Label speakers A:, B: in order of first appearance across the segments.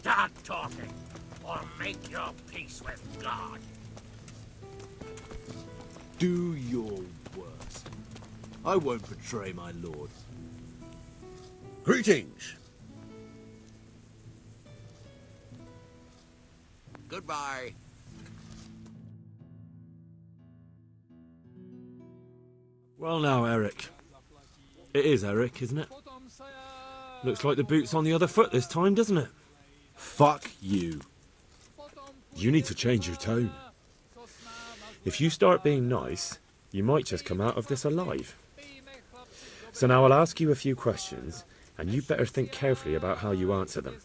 A: Start talking, or make your peace with God.
B: Do your worst. I won't betray my lord.
C: Greetings.
A: Goodbye.
D: Well now, Eric. It is Eric, isn't it? Looks like the boot's on the other foot this time, doesn't it?
B: Fuck you.
D: You need to change your tone. If you start being nice, you might just come out of this alive. So now I'll ask you a few questions, and you better think carefully about how you answer them.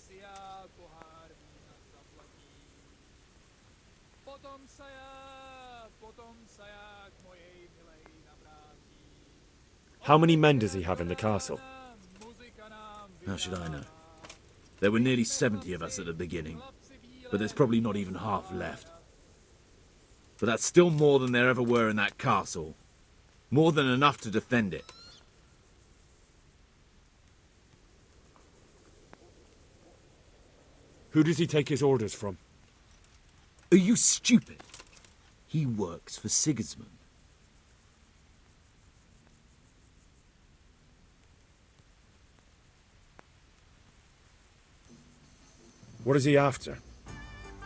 D: How many men does he have in the castle?
B: How should I know? There were nearly 70 of us at the beginning, but there's probably not even half left. But that's still more than there ever were in that castle. More than enough to defend it.
D: Who does he take his orders from?
B: Are you stupid? He works for Sigismund.
D: What is he after?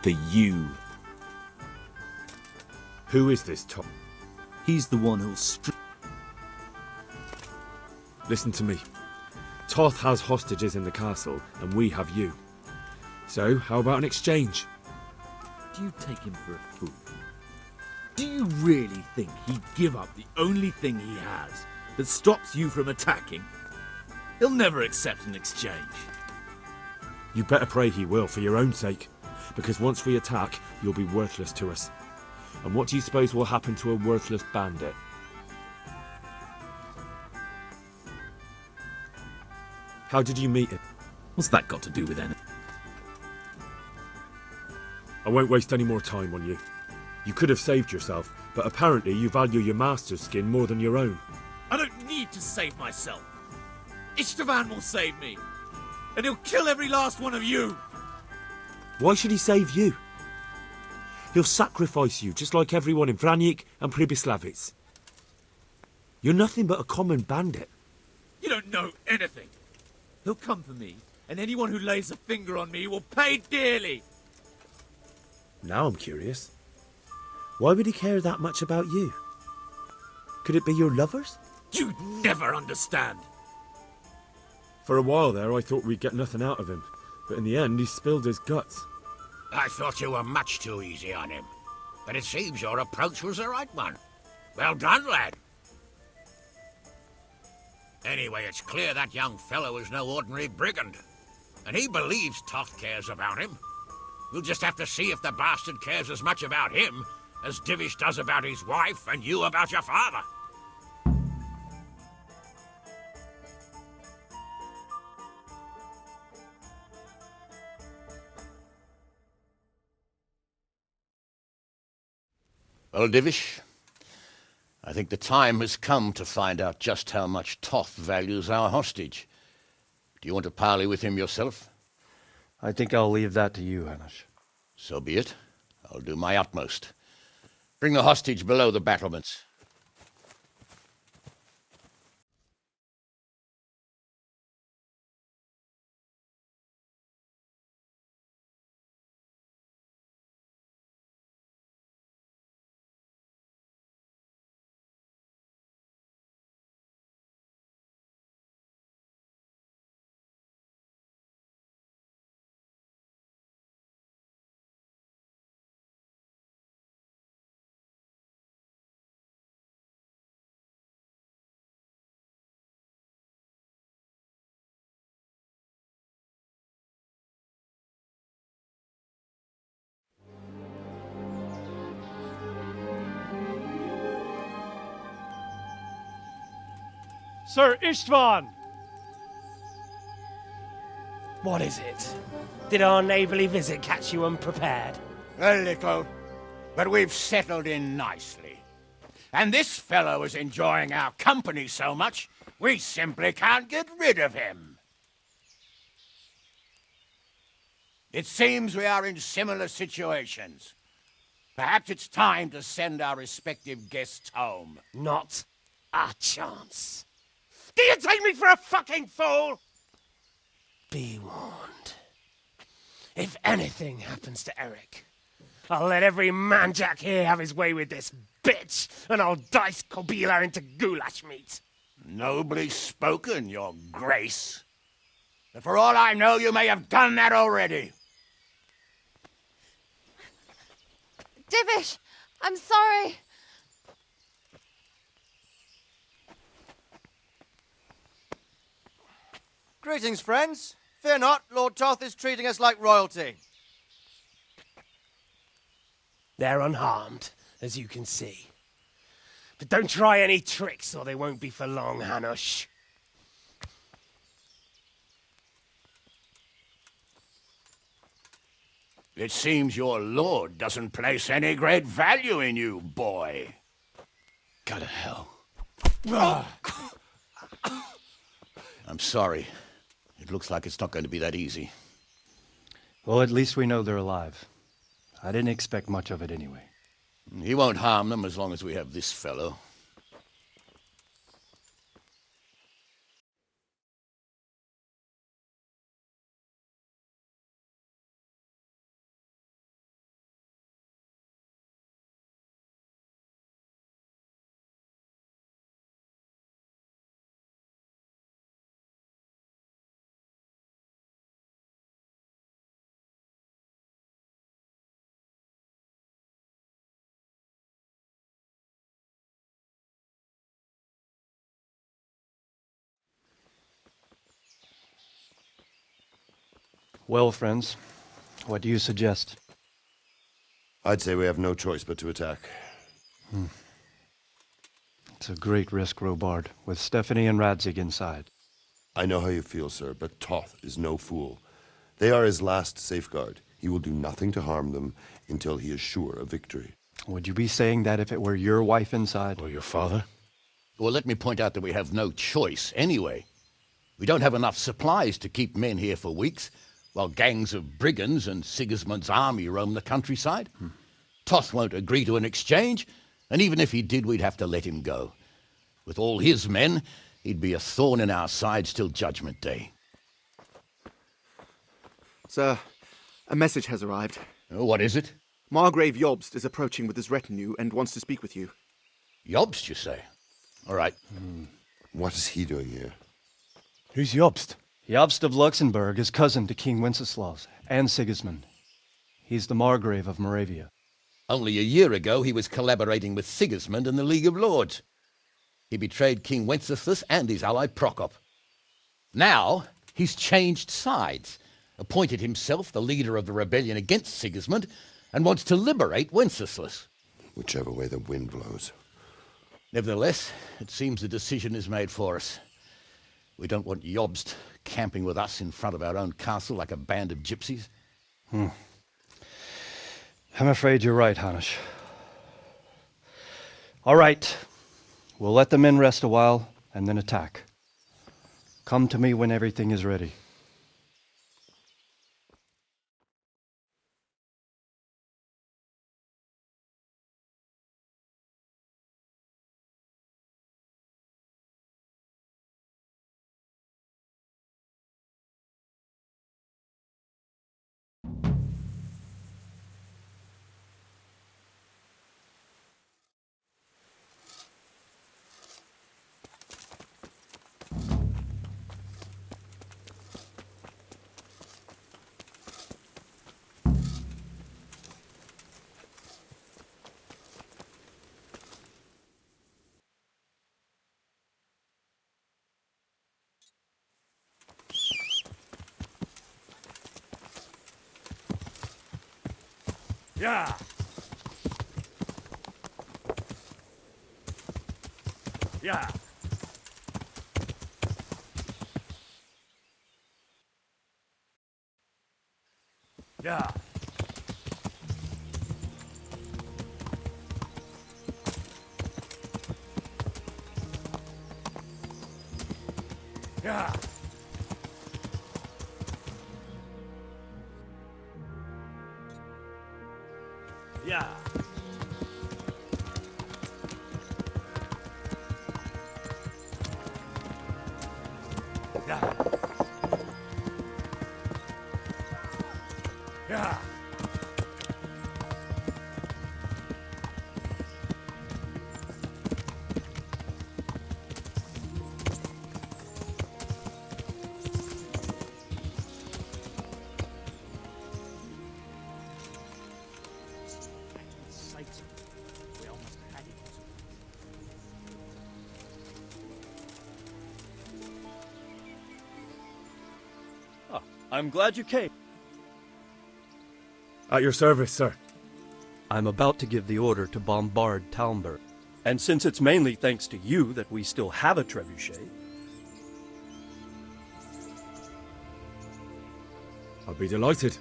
B: For you.
D: Who is this Tom?
B: He's the one who'll
D: Listen to me. Toth has hostages in the castle, and we have you. So, how about an exchange?
B: Do you take him for a fool? Do you really think he'd give up the only thing he has that stops you from attacking? He'll never accept an exchange.
D: You better pray he will, for your own sake. Because once we attack, you'll be worthless to us. And what do you suppose will happen to a worthless bandit? How did you meet him?
B: What's that got to do with anything?
D: I won't waste any more time on you. You could have saved yourself, but apparently you value your master's skin more than your own.
B: I don't need to save myself. Istvan will save me. And he'll kill every last one of you.
D: Why should he save you? He'll sacrifice you, just like everyone in Vranic and Pribyslavitz. You're nothing but a common bandit.
B: You don't know anything. He'll come for me, and anyone who lays a finger on me will pay dearly.
D: Now I'm curious. Why would he care that much about you? Could it be your lovers?
B: You'd never understand.
D: For a while there, I thought we'd get nothing out of him. But in the end, he spilled his guts.
A: I thought you were much too easy on him. But it seems your approach was the right one. Well done, lad. Anyway, it's clear that young fellow is no ordinary brigand. And he believes Toth cares about him. We'll just have to see if the bastard cares as much about him as Divish does about his wife and you about your father.
C: Well, Divish, I think the time has come to find out just how much Toth values our hostage. Do you want to parley with him yourself?
E: I think I'll leave that to you, Hanish.
C: So be it. I'll do my utmost. Bring the hostage below the battlements.
F: Sir Istvan!
G: What is it? Did our neighbourly visit catch you unprepared?
A: A little, but we've settled in nicely. And this fellow is enjoying our company so much, we simply can't get rid of him.
C: It seems we are in similar situations. Perhaps it's time to send our respective guests home.
G: Not a chance. Do you take me for a fucking fool? Be warned. If anything happens to Eric, I'll let every manjack here have his way with this bitch, and I'll dice Kobila into goulash meat.
C: Nobly spoken, your grace. But for all I know, you may have done that already.
F: Divish, I'm sorry.
H: Greetings, friends. Fear not, Lord Toth is treating us like royalty.
G: They're unharmed, as you can see. But don't try any tricks, or they won't be for long, Hanush.
C: It seems your lord doesn't place any great value in you, boy.
E: Go to hell.
C: I'm sorry. It looks like it's not going to be that easy.
E: Well, at least we know they're alive. I didn't expect much of it anyway.
C: He won't harm them as long as we have this fellow.
E: Well, friends, what do you suggest?
I: I'd say we have no choice but to attack.
E: It's a great risk, Robard, with Stephanie and Radzig inside.
I: I know how you feel, sir, but Toth is no fool. They are his last safeguard. He will do nothing to harm them until he is sure of victory.
E: Would you be saying that if it were your wife inside?
D: Or your father?
C: Well, let me point out that we have no choice anyway. We don't have enough supplies to keep men here for weeks, while gangs of brigands and Sigismund's army roam the countryside. Toth won't agree to an exchange, and even if he did, we'd have to let him go. With all his men, he'd be a thorn in our sides till Judgment Day.
J: Sir, a message has arrived.
C: Oh, what is it?
J: Margrave Jobst is approaching with his retinue and wants to speak with you.
C: Jobst, you say? All right.
I: What is he doing here?
D: Who's Jobst?
E: Jobst of Luxembourg is cousin to King Wenceslaus and Sigismund. He's the Margrave of Moravia.
C: Only a year ago, he was collaborating with Sigismund and the League of Lords. He betrayed King Wenceslas and his ally Prokop. Now, he's changed sides, appointed himself the leader of the rebellion against Sigismund, and wants to liberate Wenceslas.
I: Whichever way the wind blows.
C: Nevertheless, it seems the decision is made for us. We don't want Jobst camping with us in front of our own castle like a band of gypsies.
E: I'm afraid you're right, Hanush. All right. We'll let the men rest a while and then attack. Come to me when everything is ready.
D: Yeah. Yeah. Yeah. Yeah.
G: Yeah. Yeah. Yeah.
E: I'm glad you came.
D: At your service, sir.
E: I'm about to give the order to bombard Talmberg. And since it's mainly thanks to you that we still have a trebuchet,
D: I'll be delighted.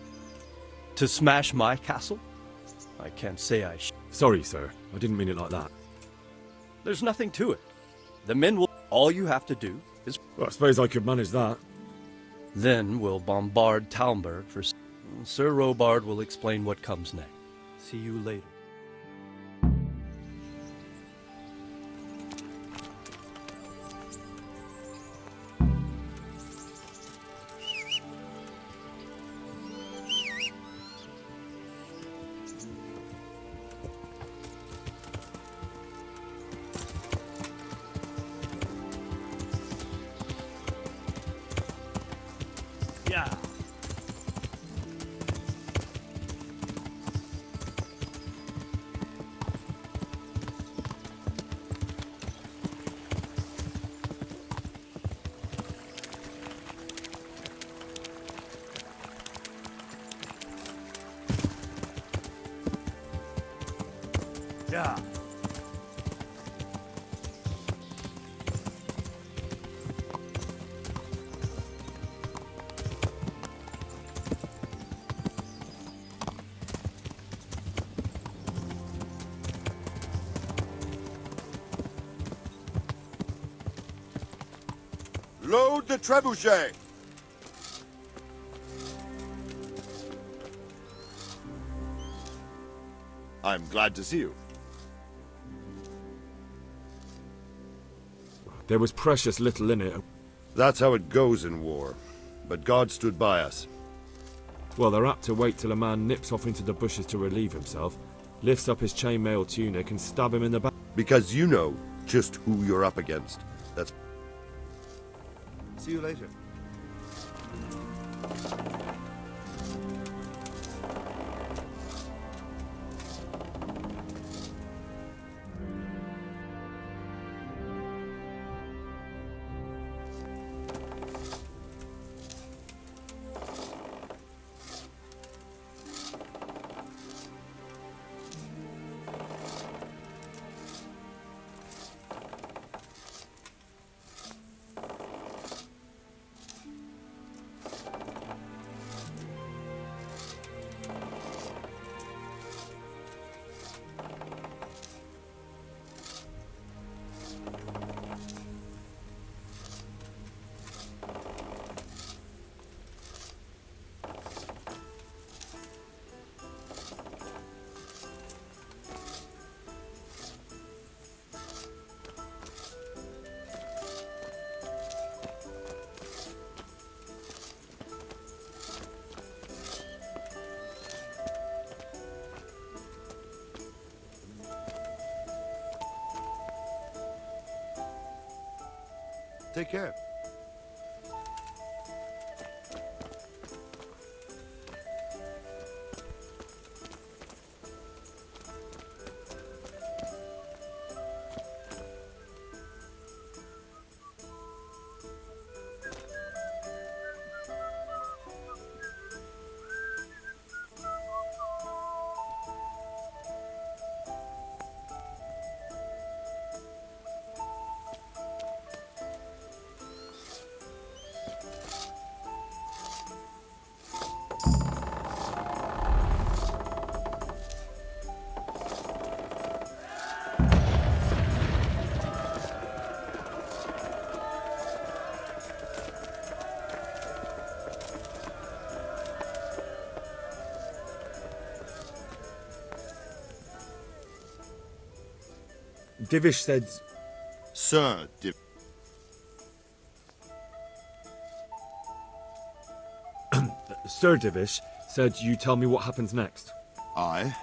E: to smash my castle, I can't say
D: Sorry, sir. I didn't mean it like that.
E: There's nothing to it. The men will... All you have to do is...
D: Well, I suppose I could manage that.
E: Then we'll bombard Talmberg for... Sir Robard will explain what comes next. See you later.
G: Yeah. Yeah.
I: Load the trebuchet! I'm glad to see you.
D: There was precious little in it.
I: That's how it goes in war. But God stood by us.
D: Well, they're apt to wait till a man nips off into the bushes to relieve himself, lifts up his chainmail tunic and stab him in the back.
I: Because you know just who you're up against. That's... See you later. Take care.
D: Divish said...
I: Sir
D: Sir Divish said you tell me what happens next.
I: Aye.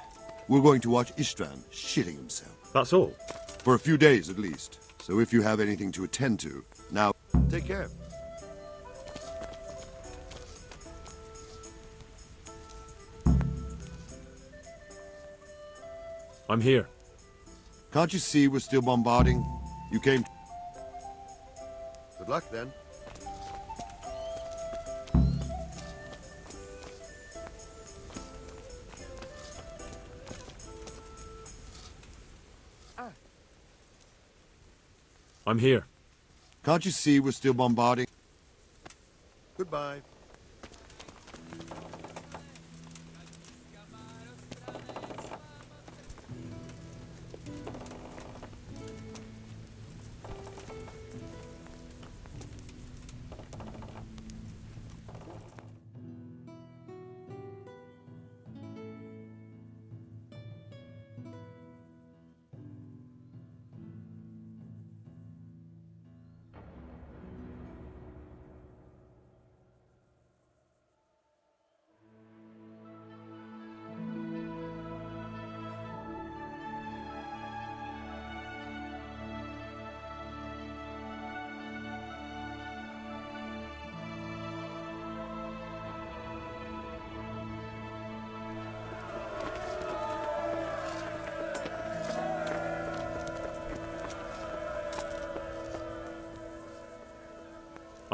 I: We're going to watch Istvan shitting himself.
D: That's all.
I: For a few days, at least. So if you have anything to attend to, now, take care.
D: I'm here.
I: Can't you see we're still bombarding? You came... Good luck, then.
D: I'm here.
I: Can't you see we're still bombarding? Goodbye.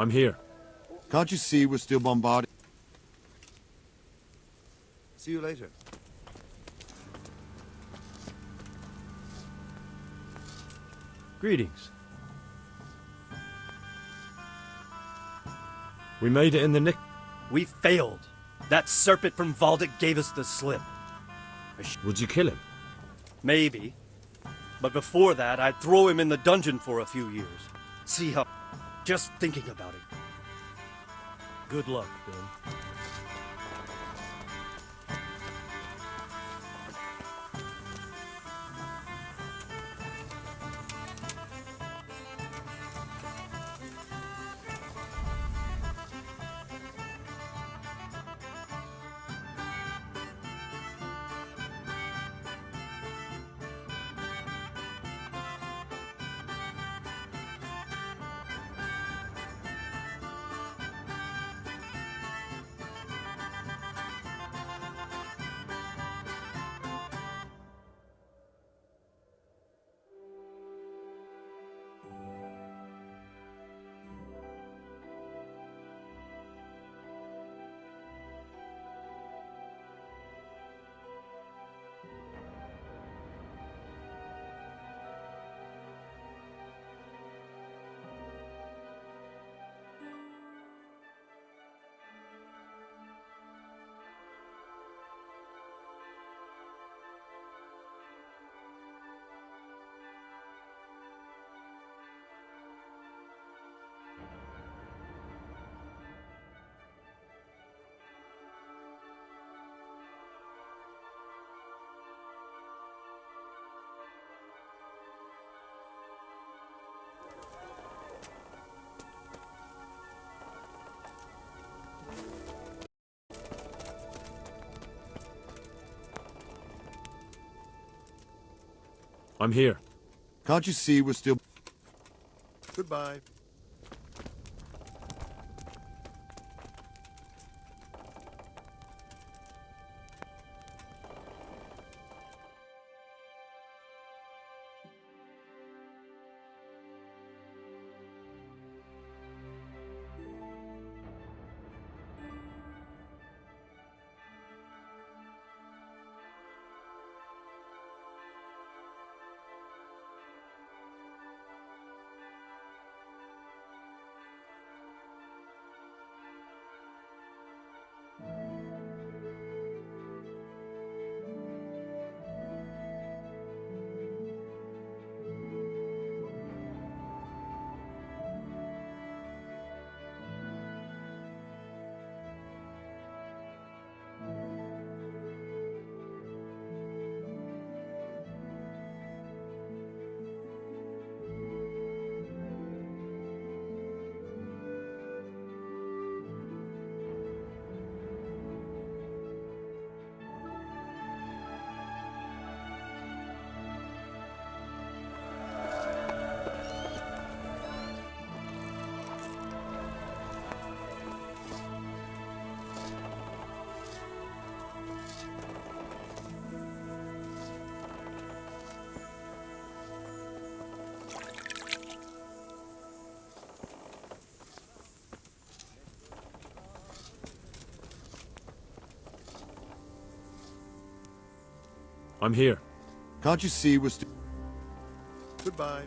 D: I'm here.
I: Can't you see we're still bombarding? See you later.
E: Greetings.
D: We made it in the nick.
E: We failed. That serpent from Valdic gave us the slip.
D: Would you kill him?
E: Maybe. But before that, I'd throw him in the dungeon for a few years. See how... Just thinking about it. Good luck, Ben.
D: I'm here.
I: Can't you see we're still... Goodbye.
D: I'm here.
I: Can't you see we're still... Goodbye.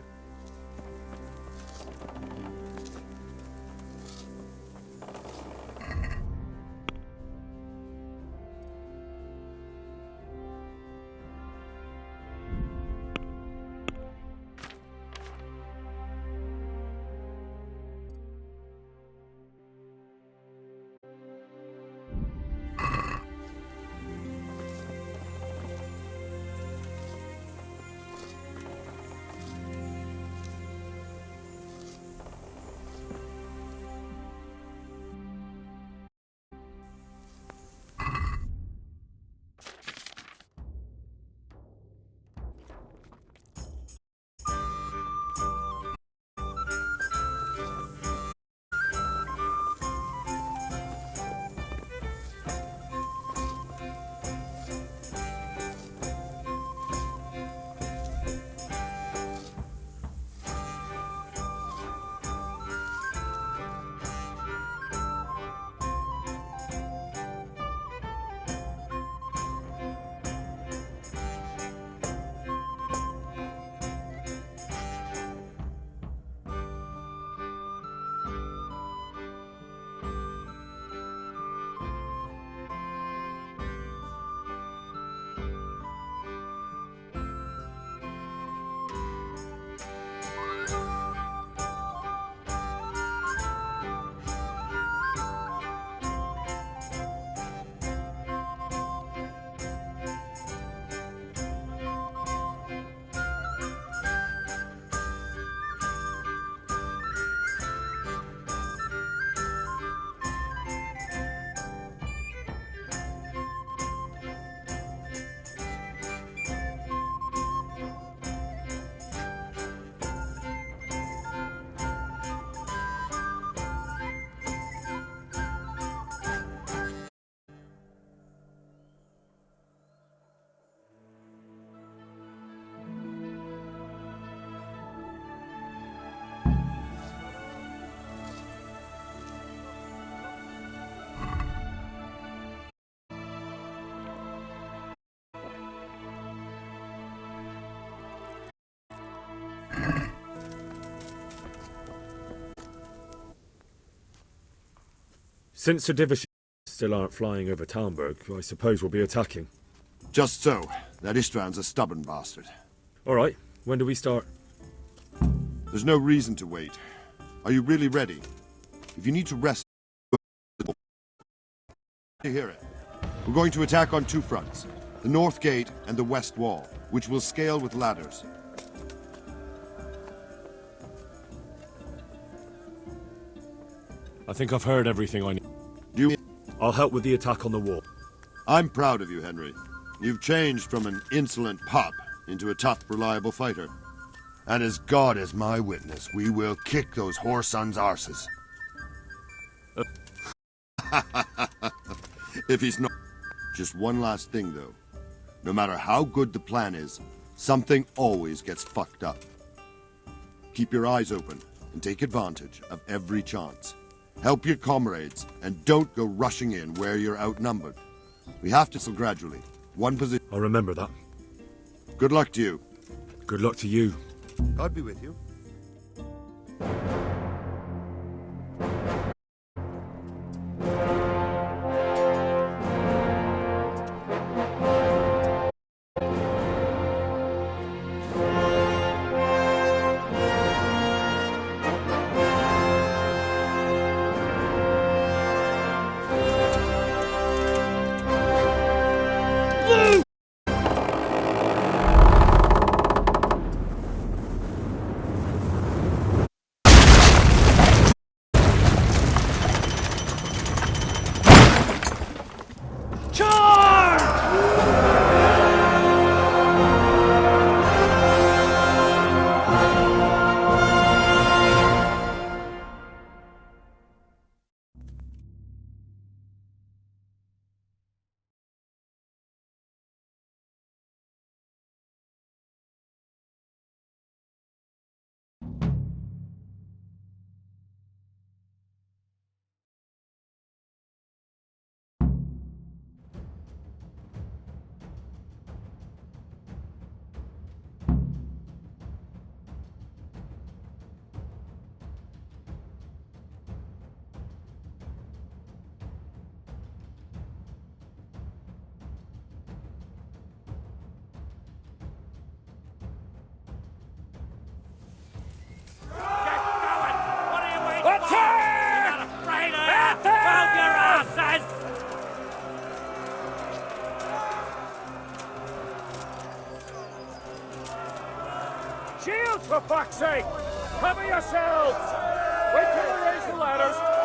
D: Since the Divish still aren't flying over Talmberg, I suppose we'll be attacking.
I: Just so. That Istvand's a stubborn bastard.
D: All right, when do we start?
I: There's no reason to wait. Are you really ready? If you need to rest... You hear it. We're going to attack on two fronts. The north gate and the west wall, which will scale with ladders.
D: I think I've heard everything I need.
I: Do you...
D: I'll help with the attack on the wall.
I: I'm proud of you, Henry. You've changed from an insolent pup into a tough, reliable fighter. And as God is my witness, we will kick those whore sons' arses. If he's not... Just one last thing, though. No matter how good the plan is, something always gets fucked up. Keep your eyes open and take advantage of every chance. Help your comrades, and don't go rushing in where you're outnumbered. We have to still gradually. One position.
D: I'll remember that.
I: Good luck to you.
D: Good luck to you.
I: God be with you.
D: Shields, for fuck's sake! Cover yourselves! Wait till we raise the ladders!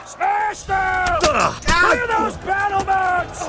D: Smash them! Clear those battlements!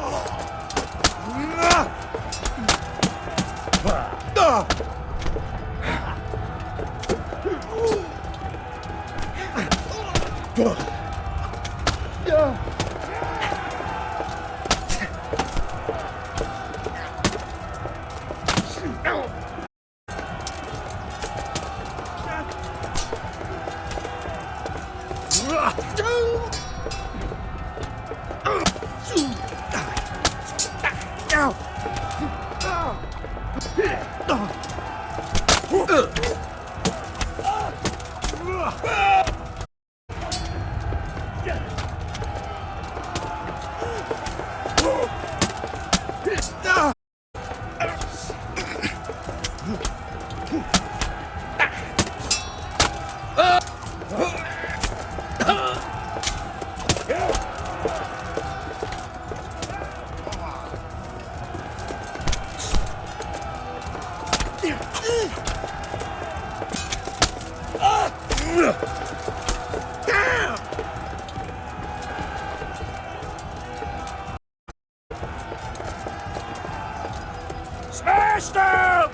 D: Smash them!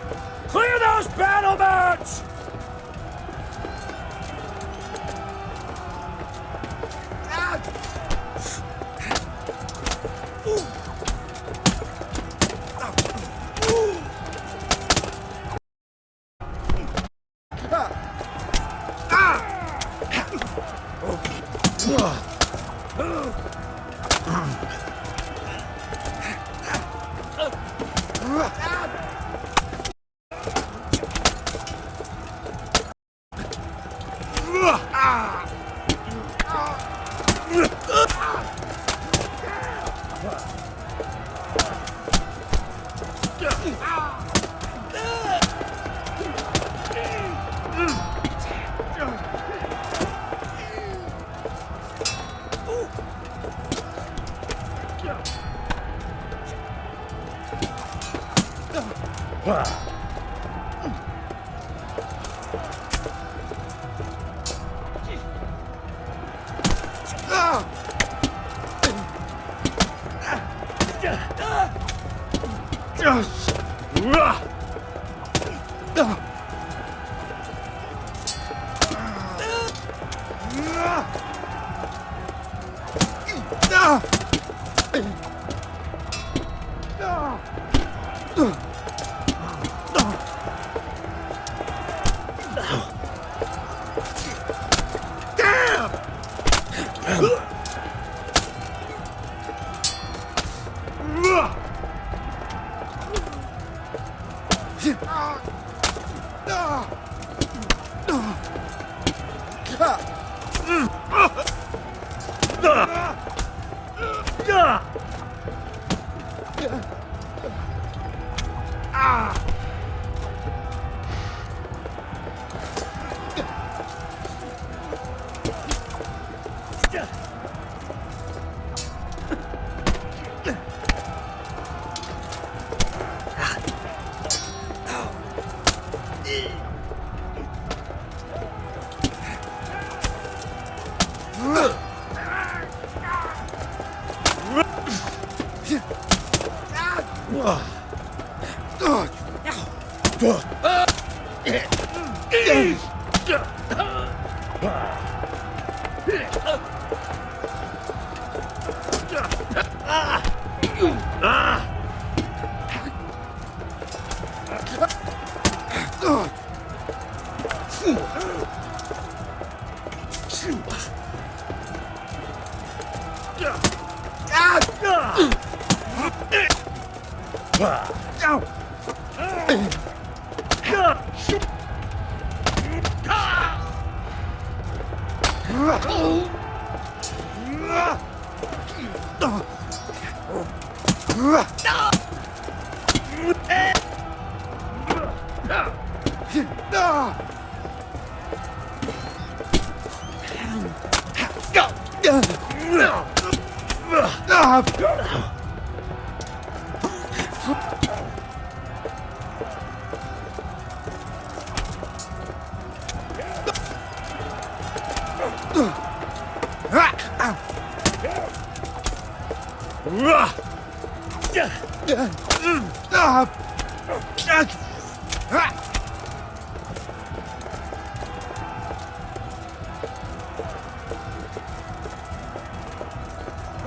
D: Clear those battlements!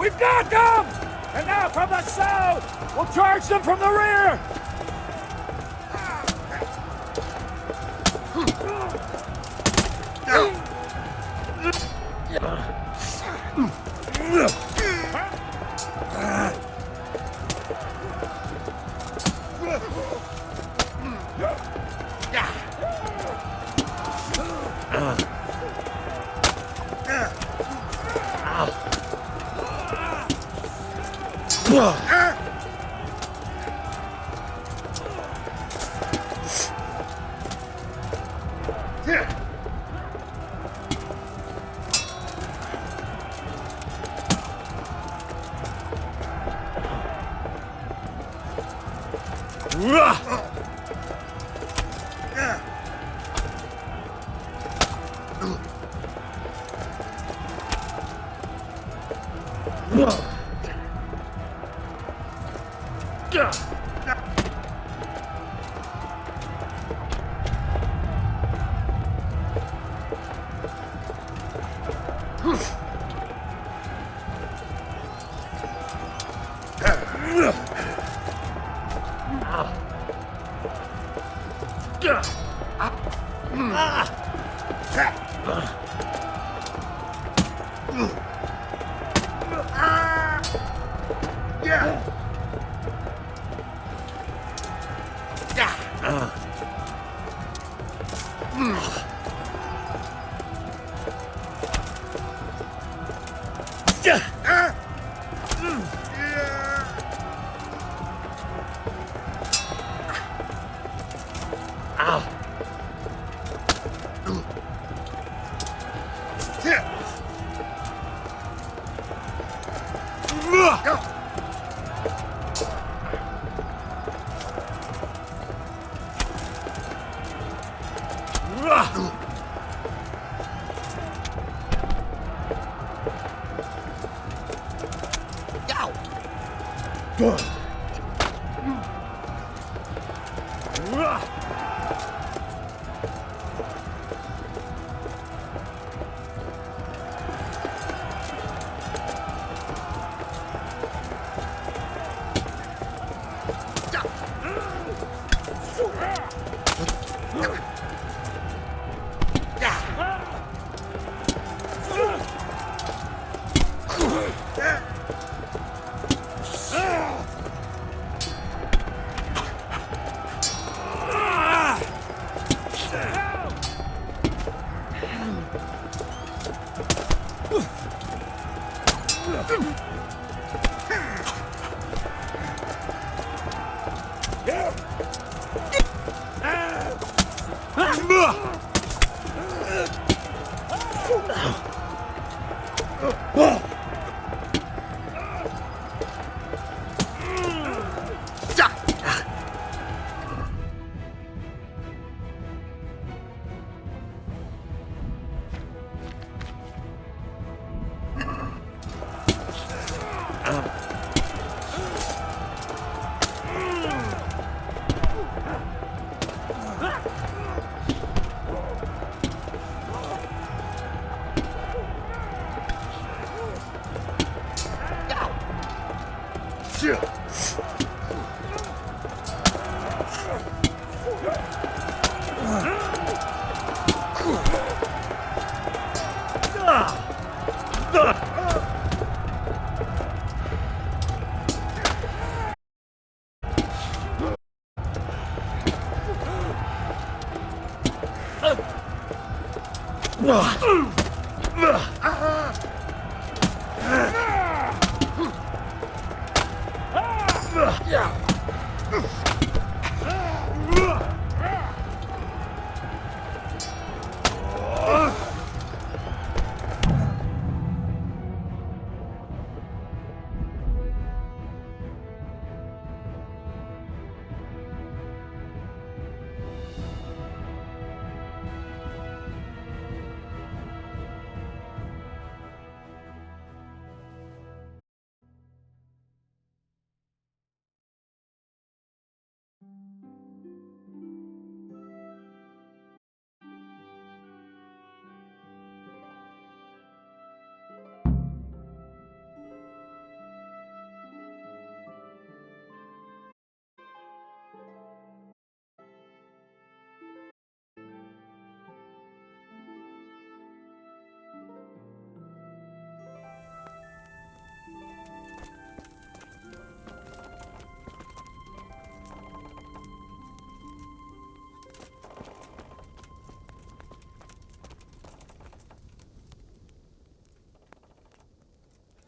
K: We've got them! And now from the south! We'll charge them from the rear!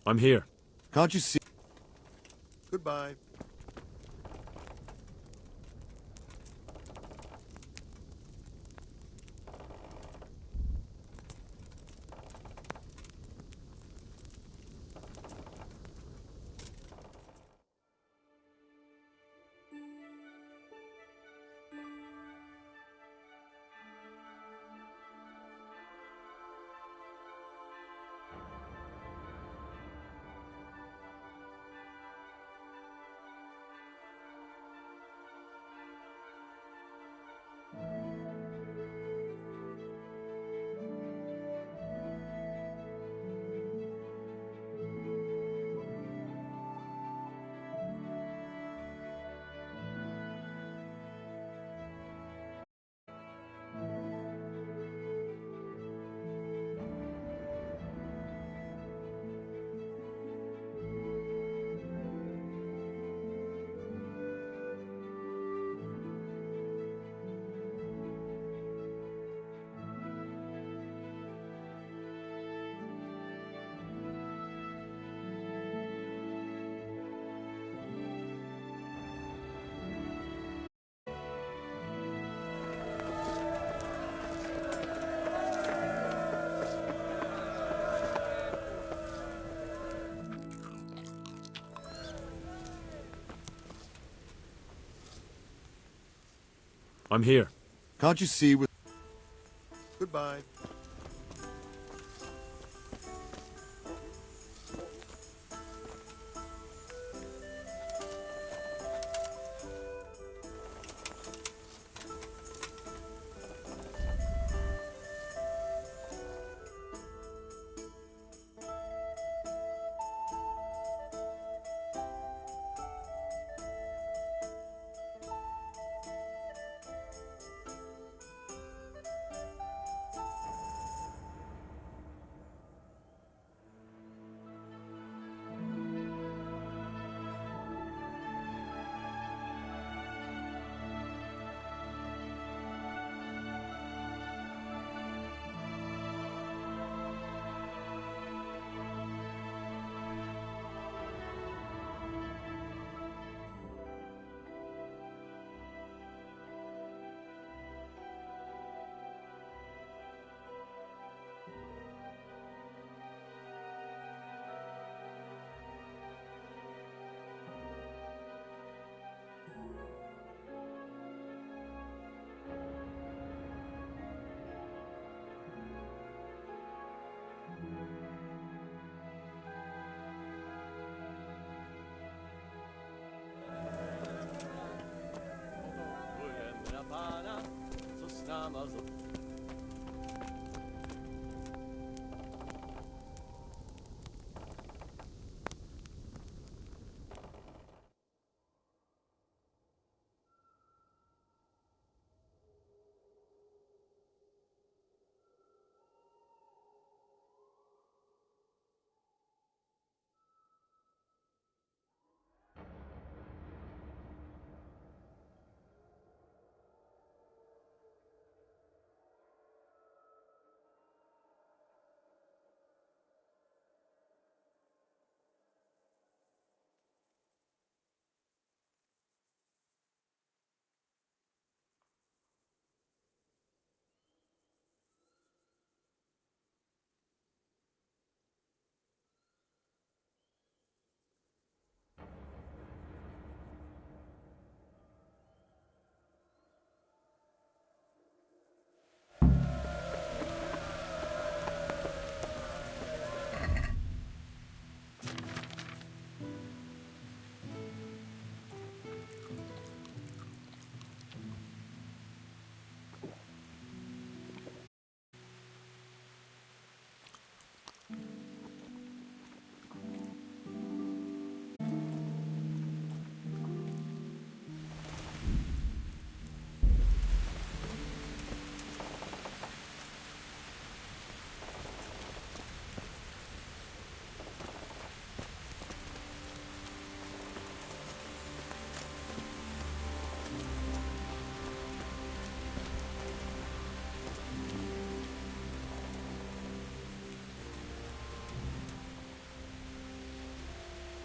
D: I'm here.
I: Can't you see? Goodbye.
D: I'm here.
I: Can't you see with... Goodbye.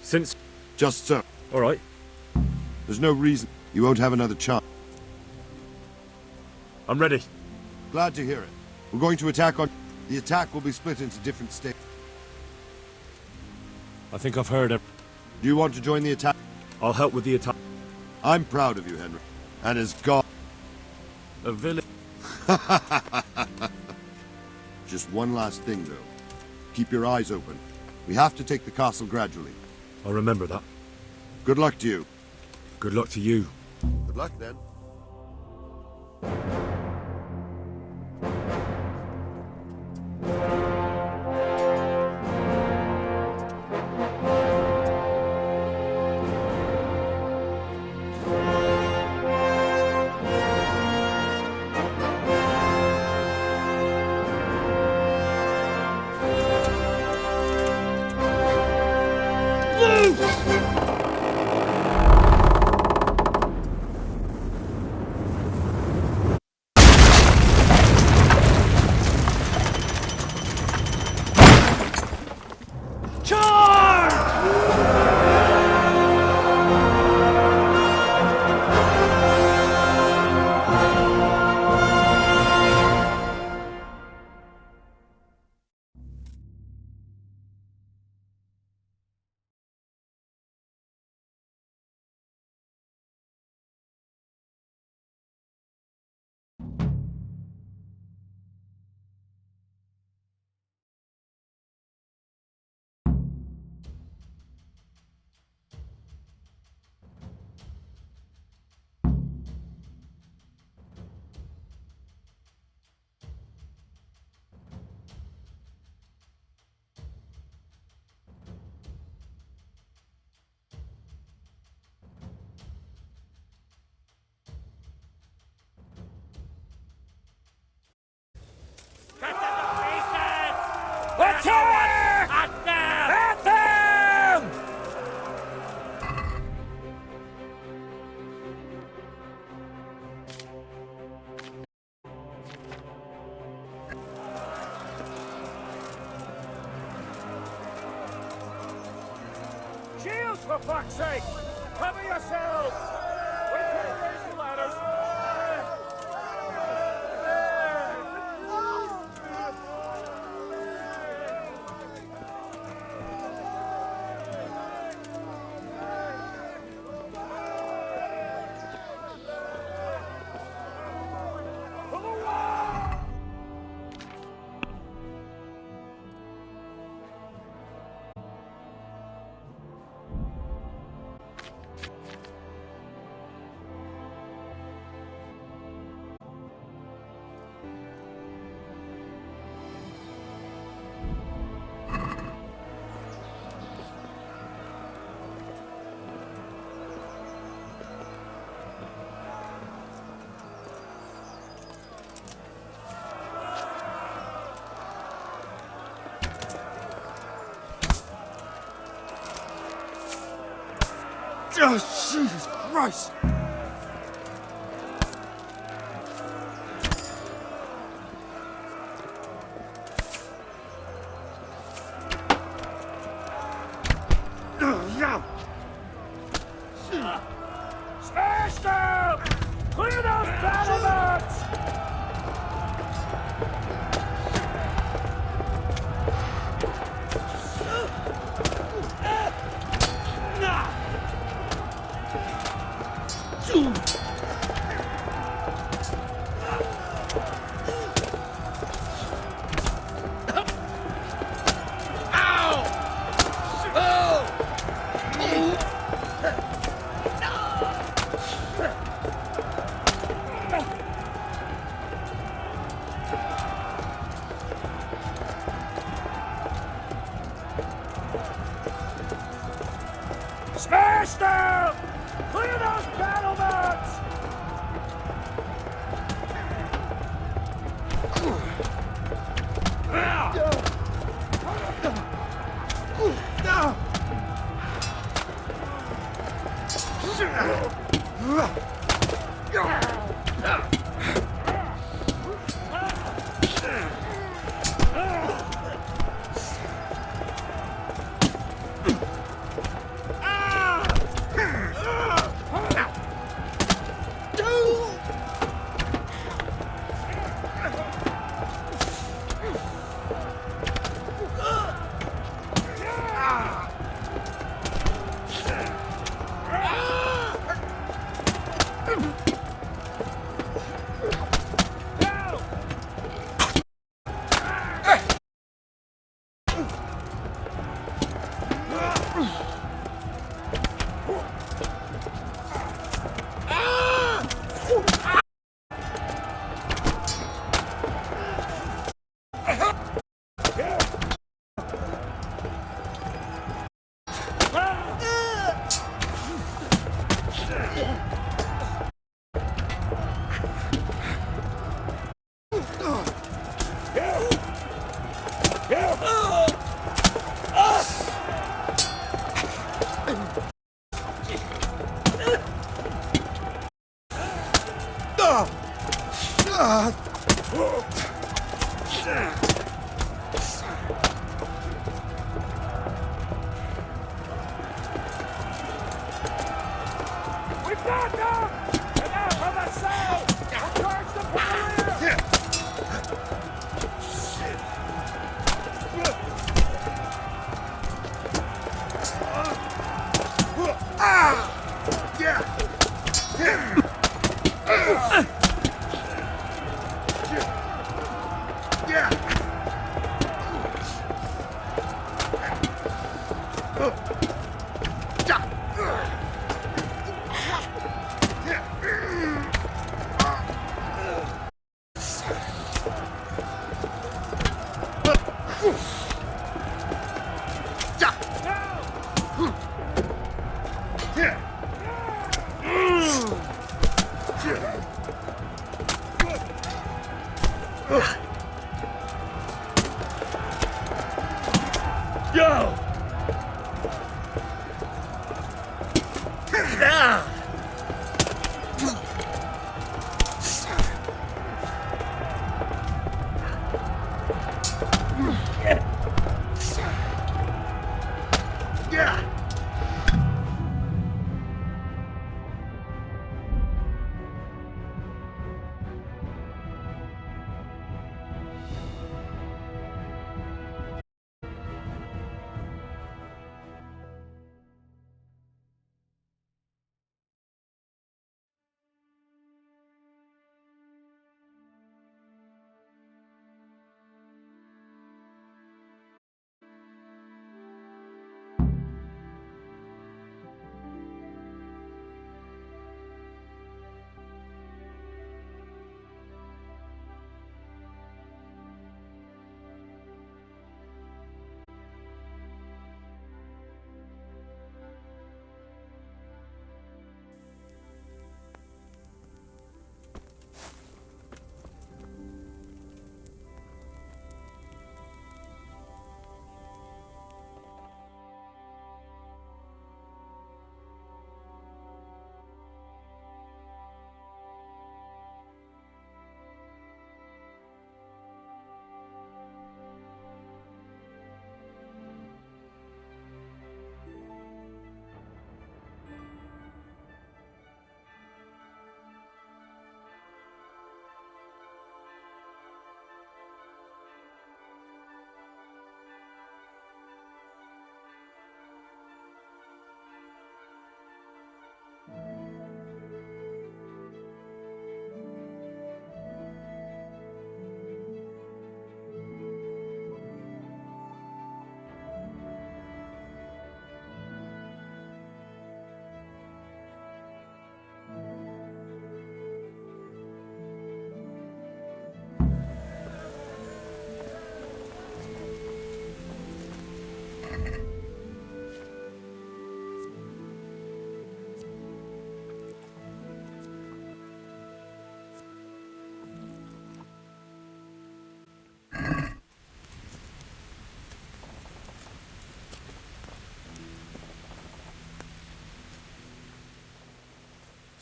D: Since...
I: Just so.
D: All right.
I: There's no reason you won't have another chance.
D: I'm ready.
I: Glad to hear it. We're going to attack on... The attack will be split into different stages.
D: I think I've heard it.
I: Do you want to join the attack?
D: I'll help with the attack.
I: I'm proud of you, Henry. And as God...
D: A village...
I: Just one last thing, though. Keep your eyes open. We have to take the castle gradually.
D: I'll remember that.
I: Good luck to you.
D: Good luck to you.
I: Good luck, then.
K: Attack! At them! Shields, for fuck's sake! Cover yourselves! We can't raise the ladders!
J: Oh, Jesus Christ!
K: Smash them! Clear those battlements! Smash them! Clear those battlements! We've got them! Enough of the south! We'll charge them from the rear!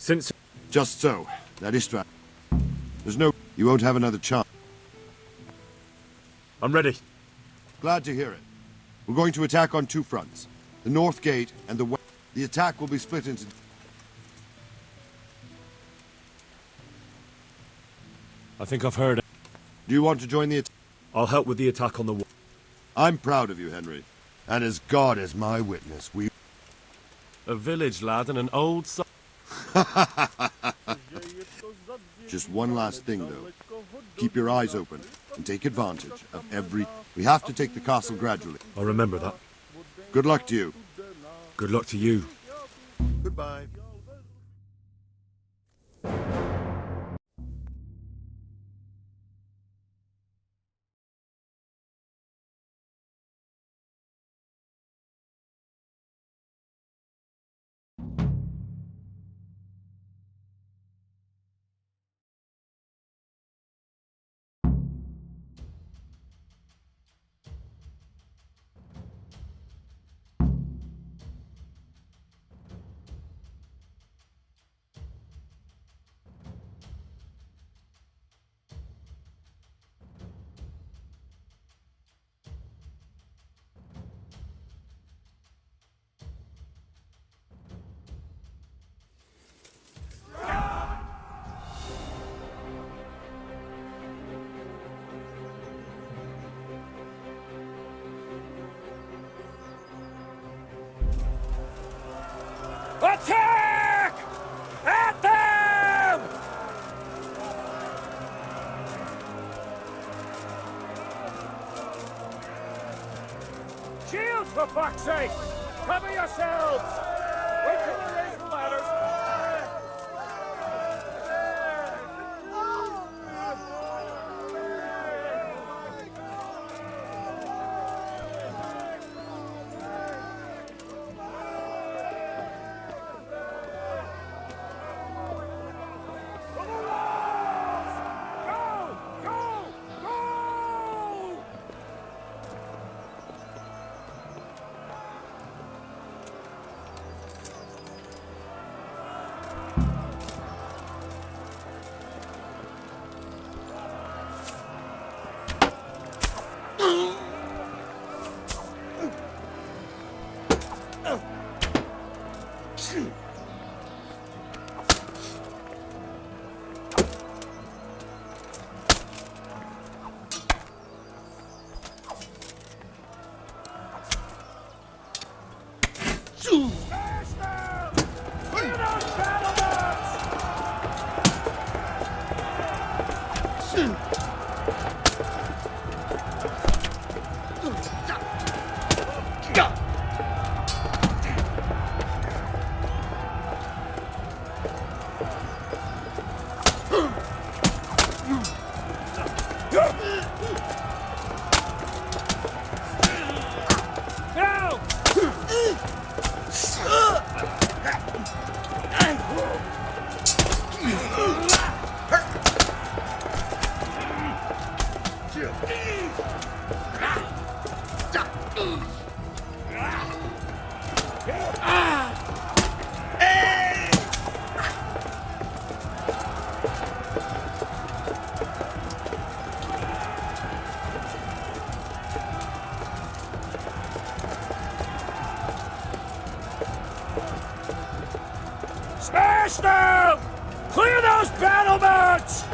D: Since
I: Just so. That is right. There's no... You won't have another chance.
D: I'm ready.
I: Glad to hear it. We're going to attack on two fronts. The north gate and the west. The attack will be split into...
D: I think I've heard.
I: Do you want to join the attack?
D: I'll help with the attack on the wall.
I: I'm proud of you, Henry. And as God is my witness, we...
L: A village lad and an old son.
I: Just one last thing, though. Keep your eyes open and take advantage of every... We have to take the castle gradually.
D: I'll remember that.
I: Good luck to you.
D: Good luck to you.
I: Goodbye.
K: for fuck's sake! Cover yourselves! Wait till they raise the ladders! Smash them! Clear those battlements!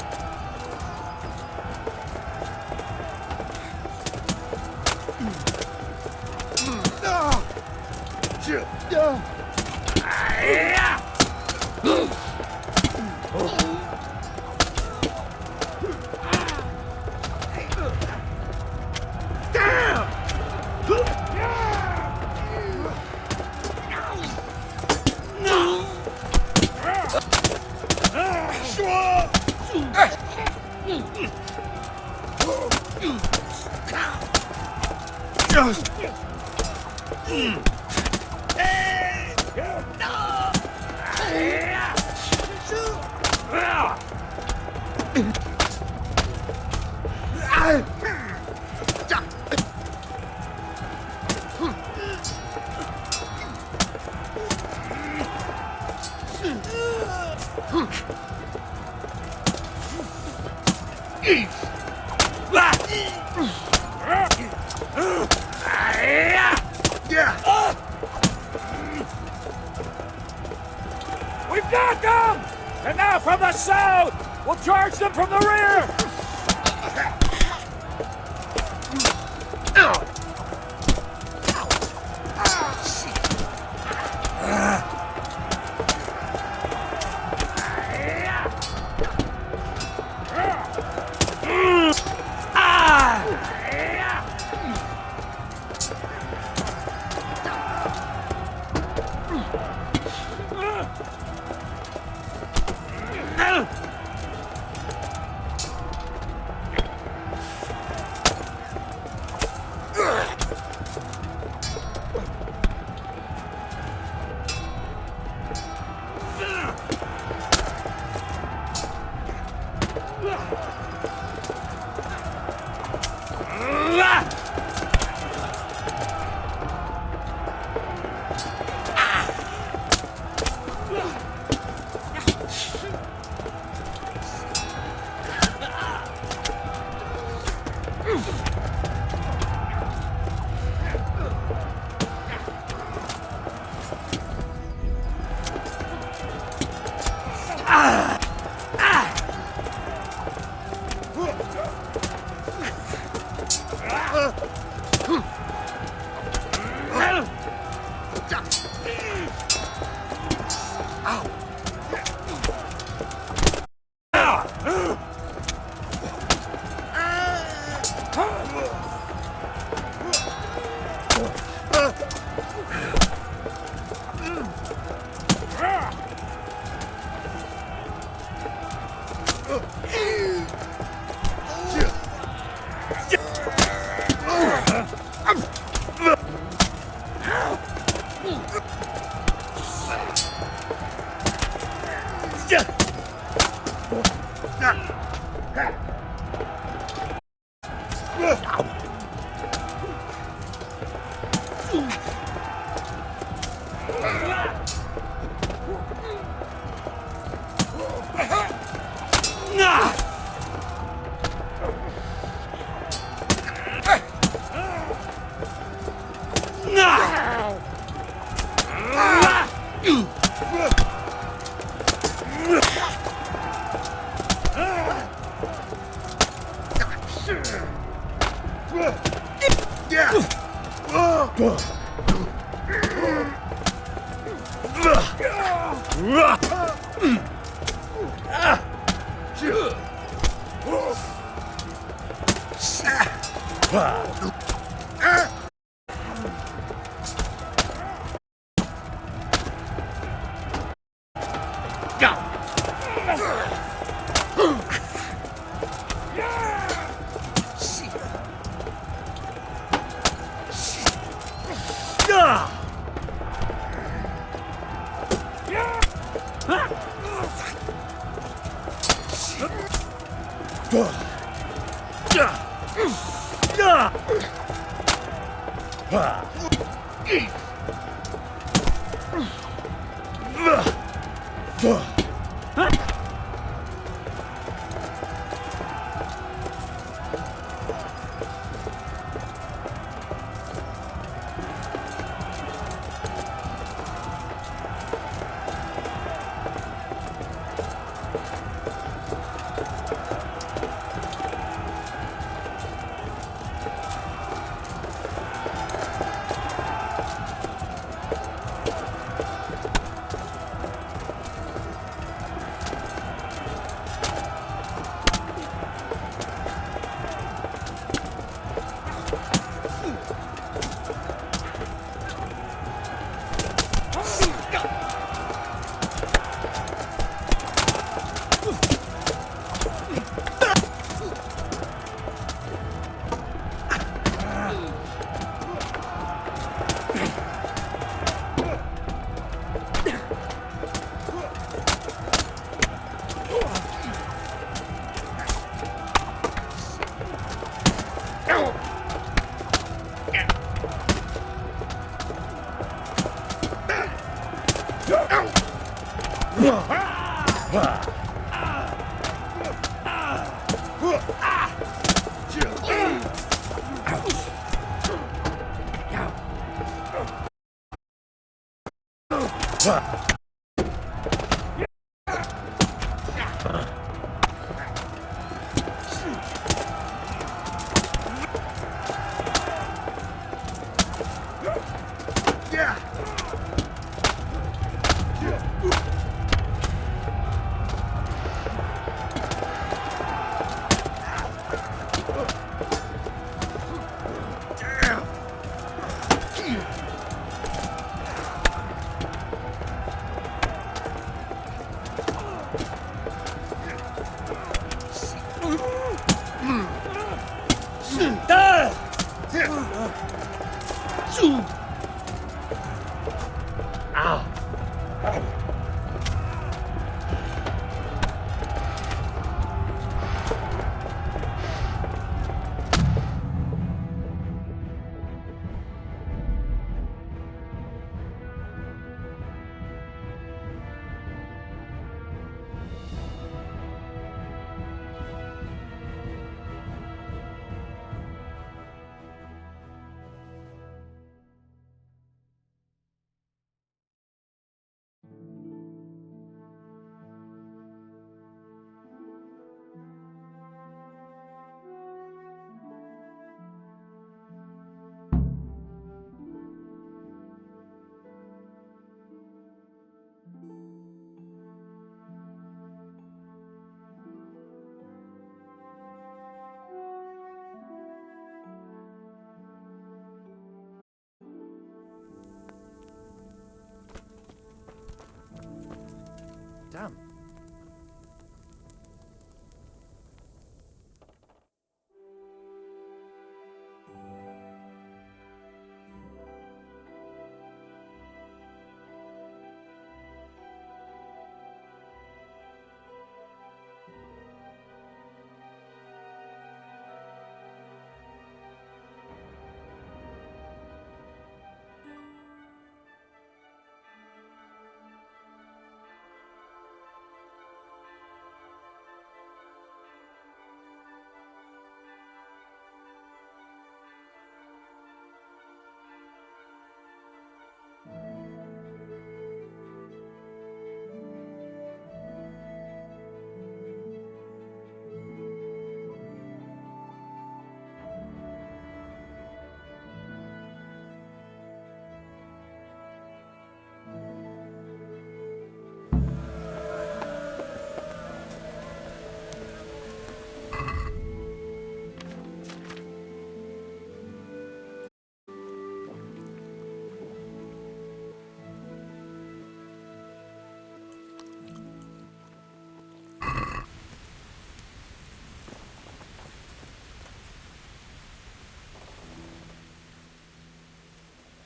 K: We've got them! And now from the south! We'll charge them from the rear!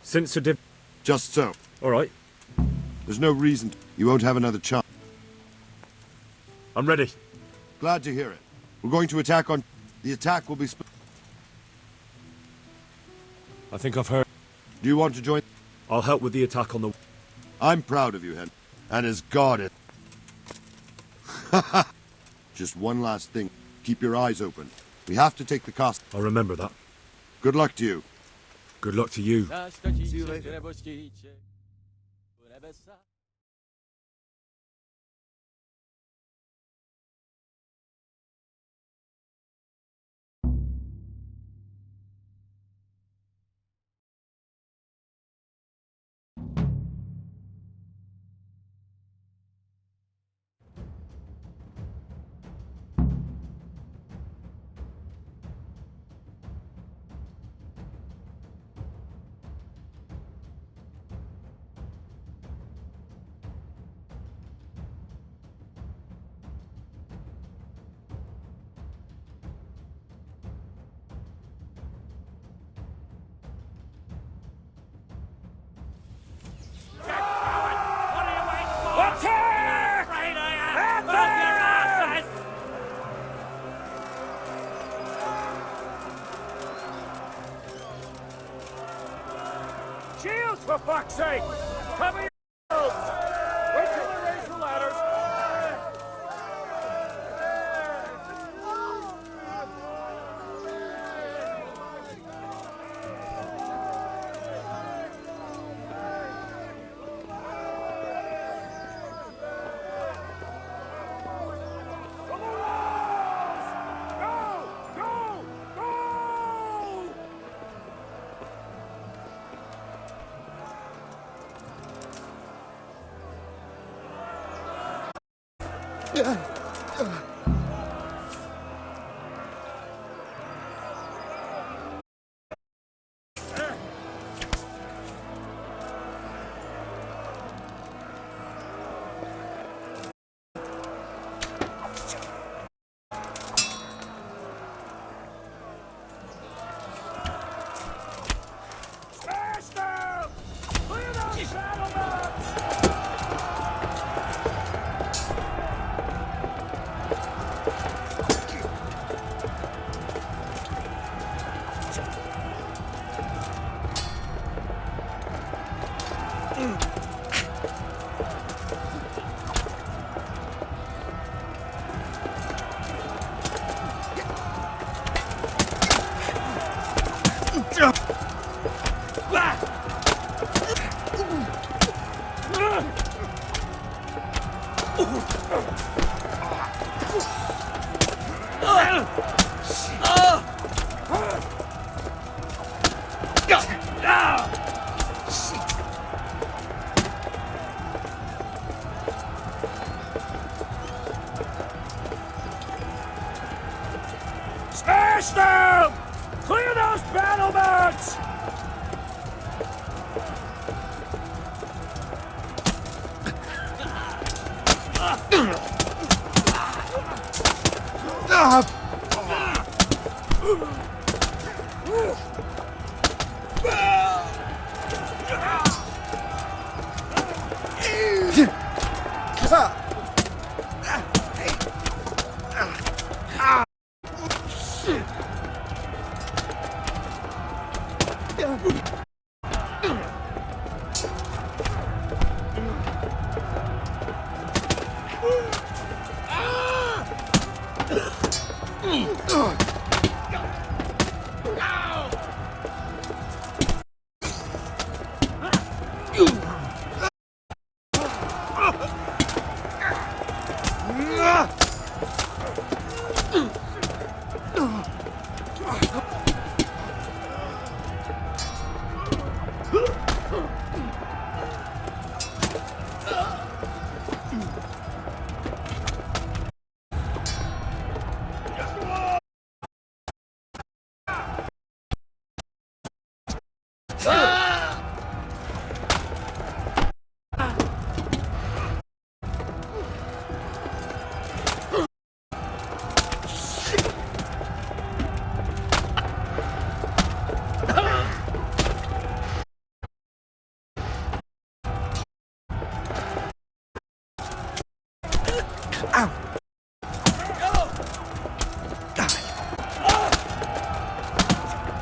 D: Since Sir Div...
I: Just so.
D: All right,
I: There's no reason you won't have another chance.
D: I'm ready.
I: Glad to hear it. We're going to attack on... The attack will be...
L: I think I've heard.
I: Do you want to join?
D: I'll help with the attack on the...
I: I'm proud of you, Hen. And as God is... Just one last thing. Keep your eyes open. We have to take the cost.
D: I'll remember that.
I: Good luck to you.
D: Good luck to you.
J: See you later.
K: Attack! At their asses! Shields, for fuck's sake! Cover yourselves! Wait till they raise the ladders! From the walls! Go! Go! Go! Smash them! Clear those battlements! Smash them! Clear those battlements!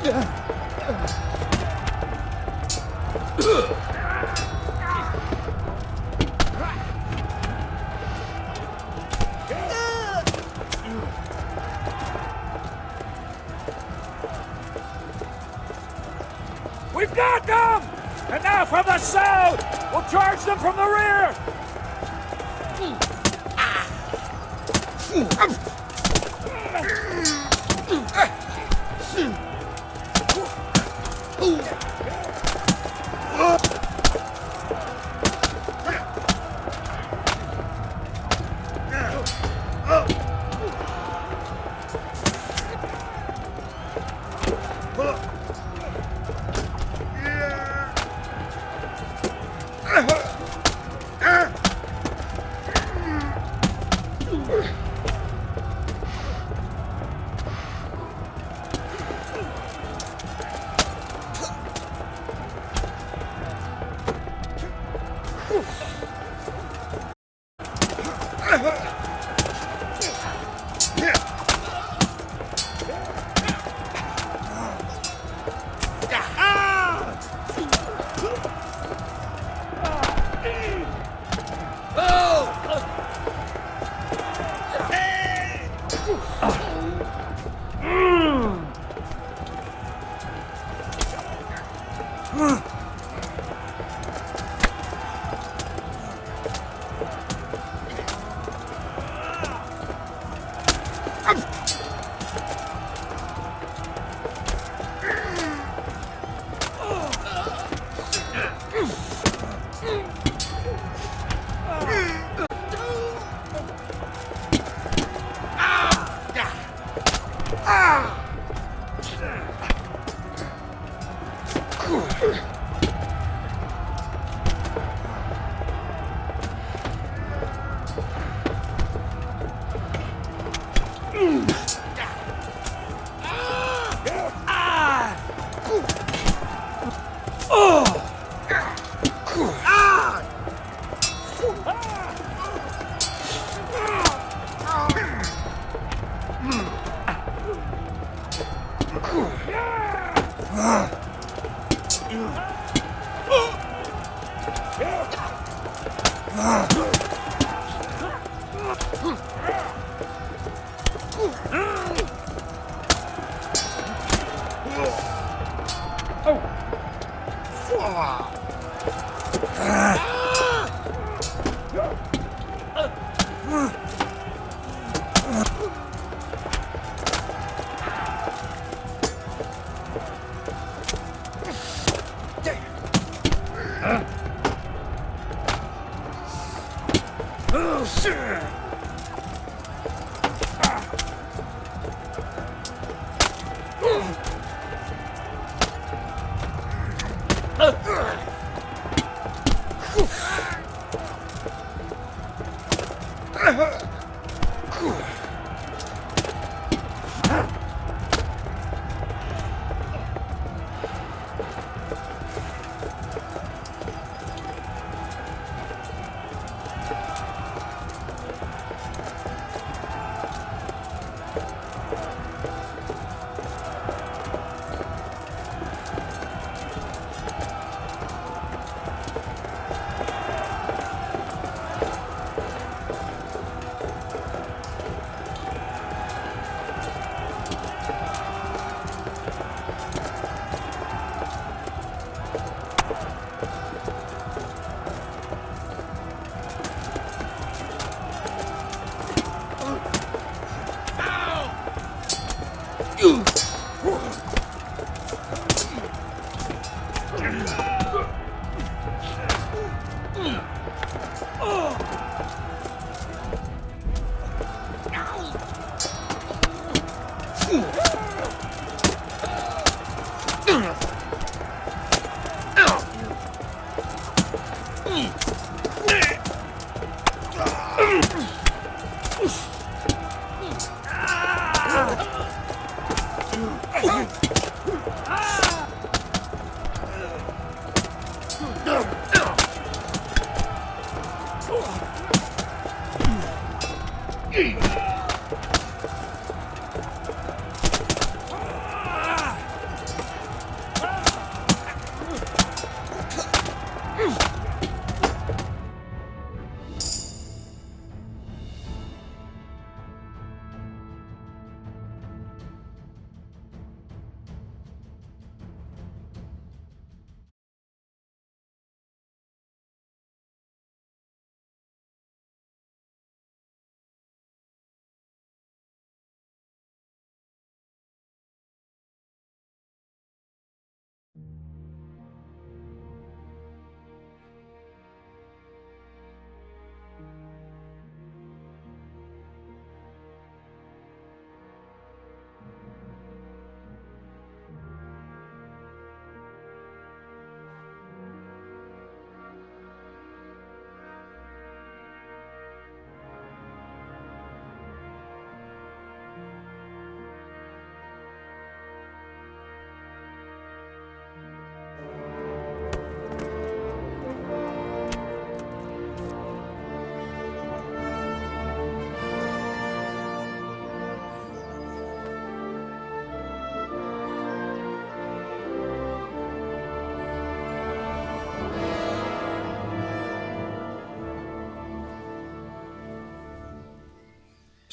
K: We've got them! And now from the south! We'll charge them from the rear!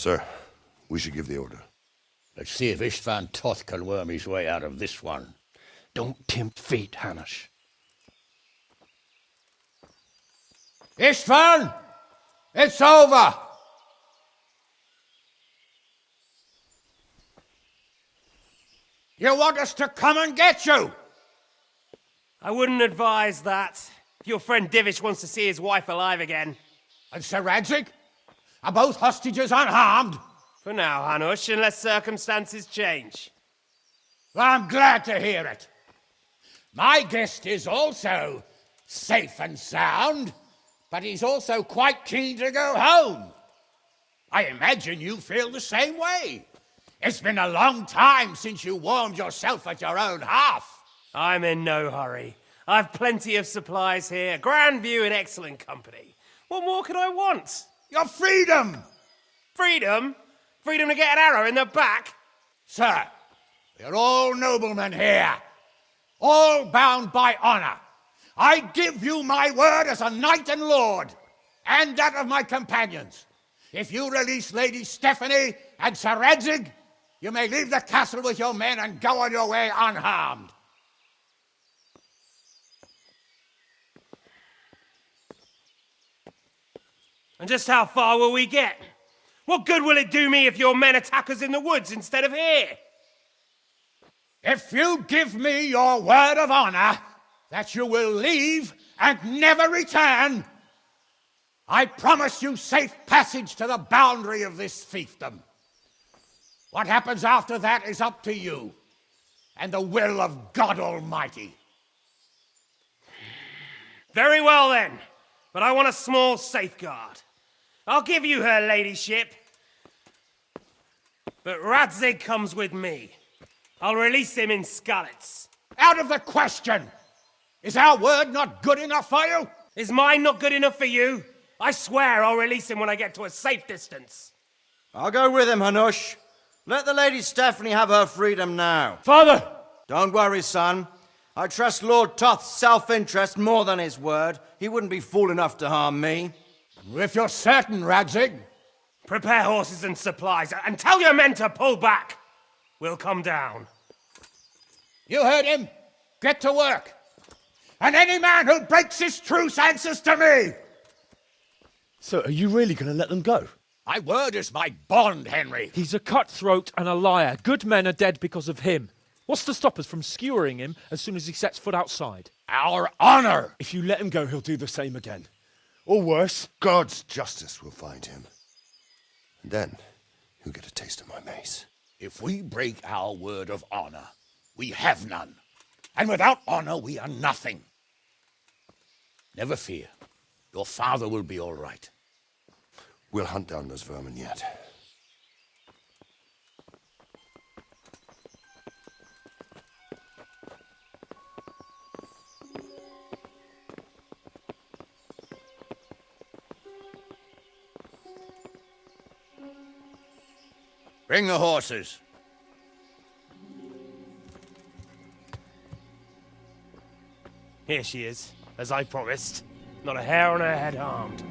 I: Sir, we should give the order.
C: Let's see if Istvan Toth can worm his way out of this one.
G: Don't tempt fate, Hanush.
C: Istvan! It's over! You want us to come and get you?
G: I wouldn't advise that. If your friend Divish wants to see his wife alive again.
C: And Sir Radzig? Are both hostages unharmed?
G: For now, Hanush, unless circumstances change.
C: Well, I'm glad to hear it. My guest is also safe and sound, but he's also quite keen to go home. I imagine you feel the same way. It's been a long time since you warmed yourself at your own hearth.
G: I'm in no hurry. I've plenty of supplies here, grand view and excellent company. What more could I want?
C: Your freedom!
G: Freedom? Freedom to get an arrow in the back?
C: Sir, we're all noblemen here, all bound by honor. I give you my word as a knight and lord, and that of my companions. If you release Lady Stephanie and Sir Radzig, you may leave the castle with your men and go on your way unharmed.
G: And just how far will we get? What good will it do me if your men attack us in the woods instead of here?
C: If you give me your word of honor that you will leave and never return, I promise you safe passage to the boundary of this fiefdom. What happens after that is up to you and the will of God Almighty.
G: Very well then, but I want a small safeguard. I'll give you her ladyship, but Radzig comes with me. I'll release him in Skalitz.
C: Out of the question! Is our word not good enough for you?
G: Is mine not good enough for you? I swear I'll release him when I get to a safe distance.
H: I'll go with him, Hanush. Let the Lady Stephanie have her freedom now.
C: Father!
H: Don't worry, son. I trust Lord Toth's self-interest more than his word. He wouldn't be fool enough to harm me.
C: If you're certain, Radzig.
G: Prepare horses and supplies, and tell your men to pull back. We'll come down.
C: You heard him. Get to work. And any man who breaks his truce answers to me.
L: So, are you really going to let them go?
C: My word is my bond, Henry.
L: He's a cutthroat and a liar. Good men are dead because of him. What's to stop us from skewering him as soon as he sets foot outside?
C: Our honor!
L: If you let him go, he'll do the same again. Or worse.
I: God's justice will find him. And then he'll get a taste of my mace.
C: If we break our word of honor, we have none. And without honor, we are nothing. Never fear. Your father will be all right.
I: We'll hunt down those vermin yet.
C: Bring the horses.
G: Here she is, as I promised. Not a hair on her head harmed.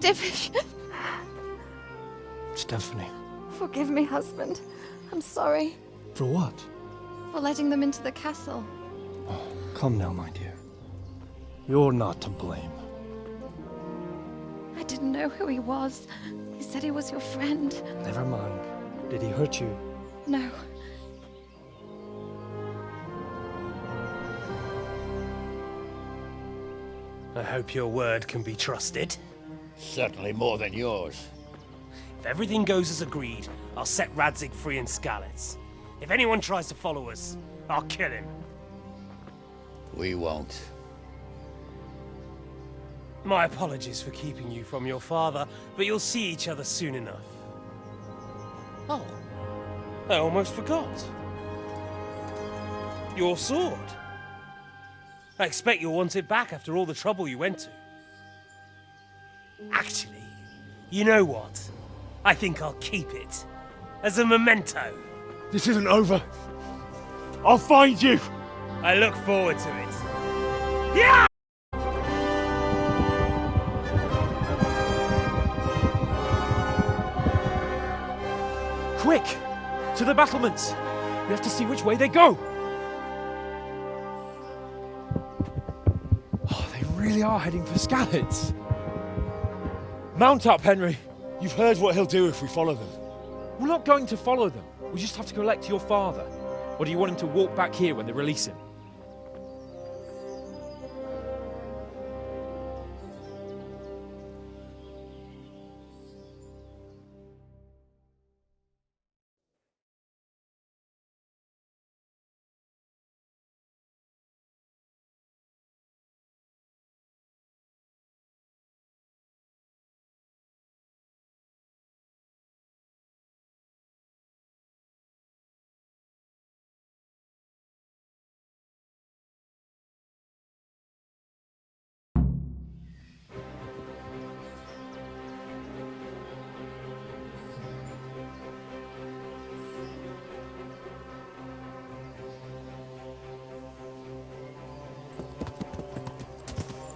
F: Divish,
E: Stephanie.
F: forgive me, husband. I'm sorry
E: For what?
F: for letting them into the castle.
E: Oh, come now, my dear. You're not to blame.
F: I didn't know who he was. He said he was your friend.
E: Never mind. Did he hurt you?
F: No.
G: I hope your word can be trusted.
C: Certainly more than yours.
G: If everything goes as agreed, I'll set Radzig free in Skalitz. If anyone tries to follow us, I'll kill him.
C: We won't.
G: My apologies for keeping you from your father, but you'll see each other soon enough. Oh, I almost forgot. Your sword. I expect you'll want it back after all the trouble you went to. Actually, you know what? I think I'll keep it. As a memento.
L: This isn't over. I'll find you.
G: I look forward to it. Yeah!
L: Quick! To the battlements! We have to see which way they go! Oh, they really are heading for Skalitz. Mount up, Henry.
D: You've heard what he'll do if we follow them.
L: We're not going to follow them. We just have to collect your father. Or do you want him to walk back here when they release him?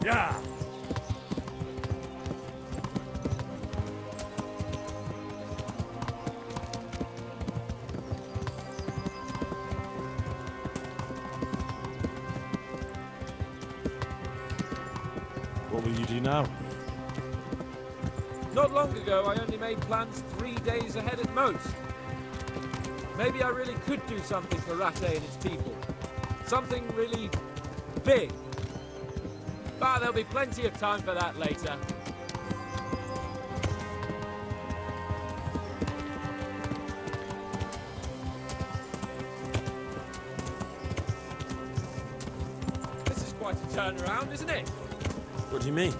K: Yeah.
D: What will you do now?
L: Not long ago, I only made plans 3 days ahead at most. Maybe I really could do something for Ratte and its people. Something really big. But there'll be plenty of time for that later. This is quite a turnaround, isn't it?
D: What do you mean?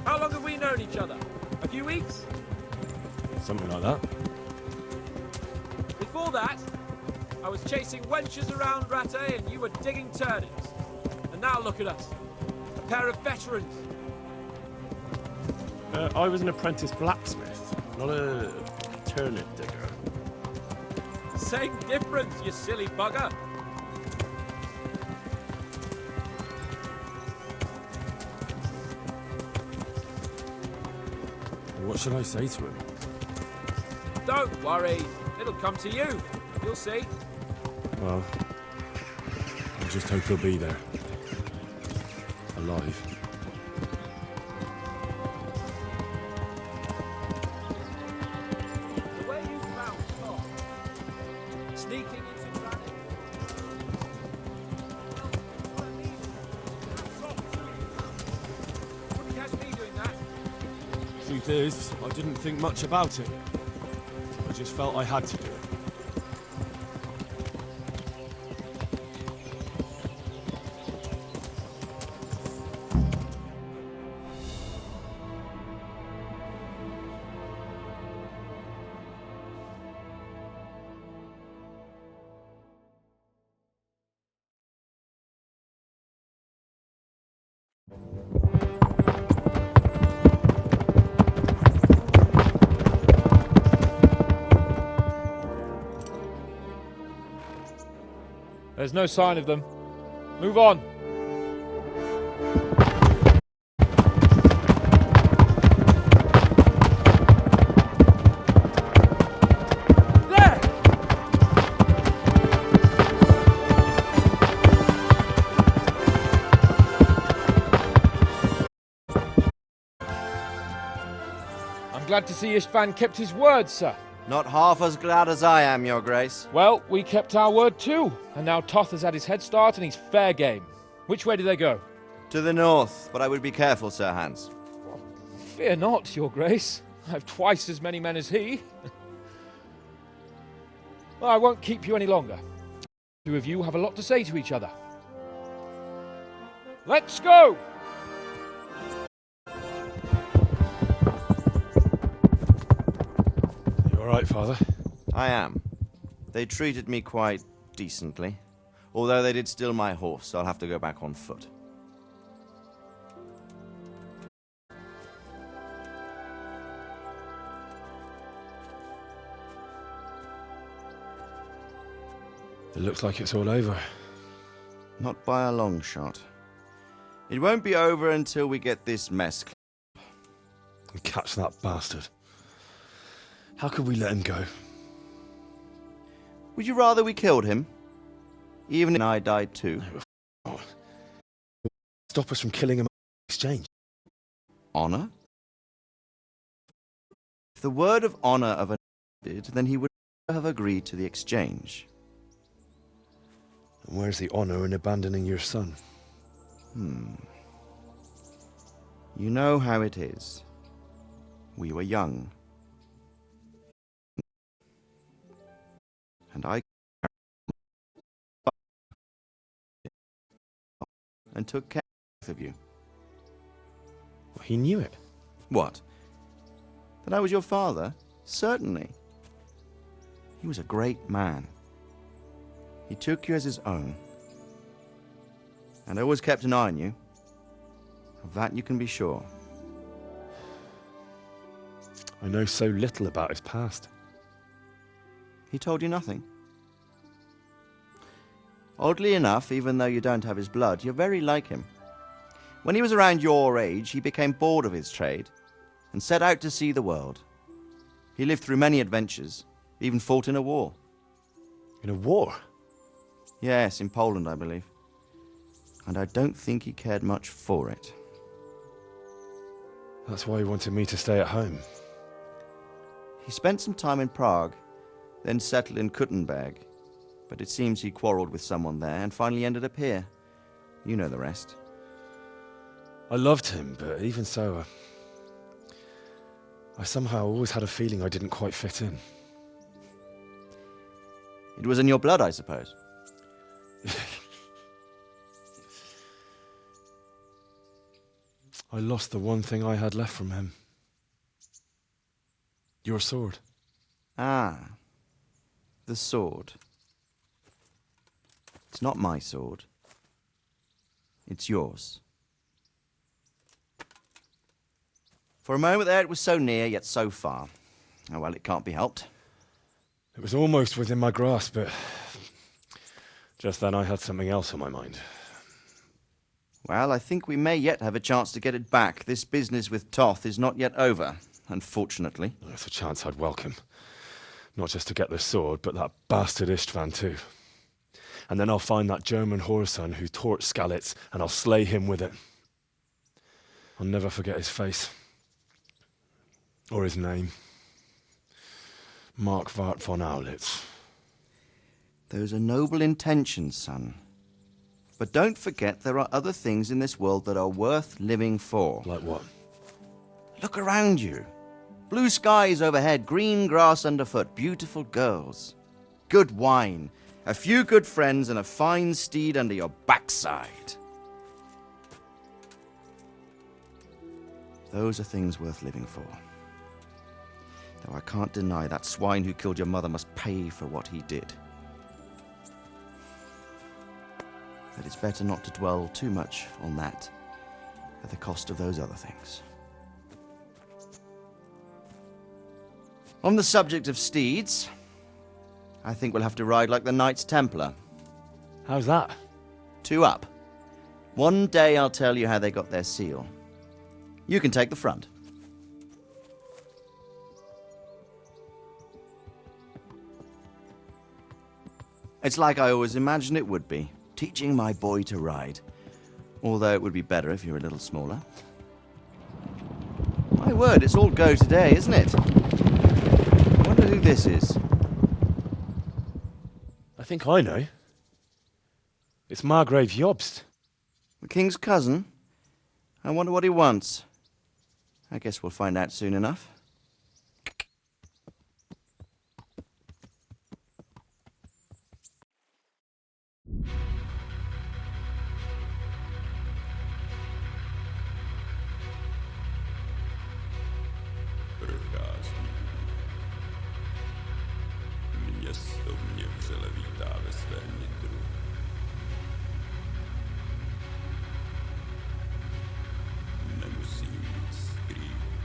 L: How long have we known each other? A few weeks?
D: Something like that.
L: Before that, I was chasing wenches around Ratte and you were digging turnips. And now look at us. A pair of veterans.
D: I was an apprentice blacksmith, not a turnip digger.
L: Same difference, you silly bugger.
D: What should I say to him?
L: Don't worry. It'll come to you. You'll see.
D: Well, I just hope he'll be there. Alive.
L: The way you found Tom, sneaking into Granite. Wouldn't catch me doing that.
D: Truth is, I didn't think much about it. I just felt I had to do it.
L: There's no sign of them. Move on. There! I'm glad to see Istvan kept his word, sir.
H: Not half as glad as I am, Your Grace.
L: Well, we kept our word too. And now Toth has had his head start and he's fair game. Which way do they go?
H: To the north, but I would be careful, Sir Hans.
L: Fear not, Your Grace. I have twice as many men as he. Well, I won't keep you any longer. The two of you have a lot to say to each other. Let's go!
D: You alright, Father?
H: I am. They treated me quite decently. Although they did steal my horse, so I'll have to go back on foot.
D: It looks like it's all over.
H: Not by a long shot. It won't be over until we get this mess cleared.
D: And catch that bastard. How could we let him go?
H: Would you rather we killed him? Even if I died too.
D: Stop us from killing him in exchange.
H: Honor? If the word of honor of a did, then he would have agreed to the exchange.
D: And where's the honor in abandoning your son?
H: You know how it is. We were young. And I and took care of you.
D: Well, he knew it.
H: What? That I was your father? Certainly. He was a great man. He took you as his own. And always kept an eye on you. Of that you can be sure.
D: I know so little about his past.
H: He told you nothing? Oddly enough, even though you don't have his blood, you're very like him. When he was around your age, he became bored of his trade and set out to see the world. He lived through many adventures, even fought in a war.
D: In a war?
H: Yes, in Poland, I believe. And I don't think he cared much for it.
D: That's why he wanted me to stay at home.
H: He spent some time in Prague, then settled in Talmberg. But it seems he quarreled with someone there and finally ended up here. You know the rest.
D: I loved him, but even so, I somehow always had a feeling I didn't quite fit in.
H: It was in your blood, I suppose.
D: I lost the one thing I had left from him. Your sword.
H: Ah, the sword. It's not my sword. It's yours. For a moment there, it was so near, yet so far. Oh, well, it can't be helped.
D: It was almost within my grasp, but just then I had something else on my mind.
H: Well, I think we may yet have a chance to get it back. This business with Toth is not yet over, unfortunately.
D: That's a chance I'd welcome. Not just to get the sword, but that bastard Istvan too. And then I'll find that German whoreson who torched Skalitz, and I'll slay him with it. I'll never forget his face. Or his name. Mark Vart von Aulitz.
H: Those are noble intentions, son. But don't forget there are other things in this world that are worth living for.
D: Like what?
H: Look around you. Blue skies overhead, green grass underfoot, beautiful girls. Good wine, a few good friends, and a fine steed under your backside. Those are things worth living for. Though I can't deny that swine who killed your mother must pay for what he did. But it's better not to dwell too much on that at the cost of those other things. On the subject of steeds, I think we'll have to ride like the Knights Templar.
D: How's that?
H: 2 up. One day I'll tell you how they got their seal. You can take the front. It's like I always imagined it would be, teaching my boy to ride. Although it would be better if you were a little smaller. My word, it's all go today, isn't it? I wonder who this is.
D: I think I know. It's Margrave Jobst.
H: The king's cousin? I wonder what he wants. I guess we'll find out soon enough.
M: Město mě vřele vítá ve svém nitru. Nemusím nic skrývat.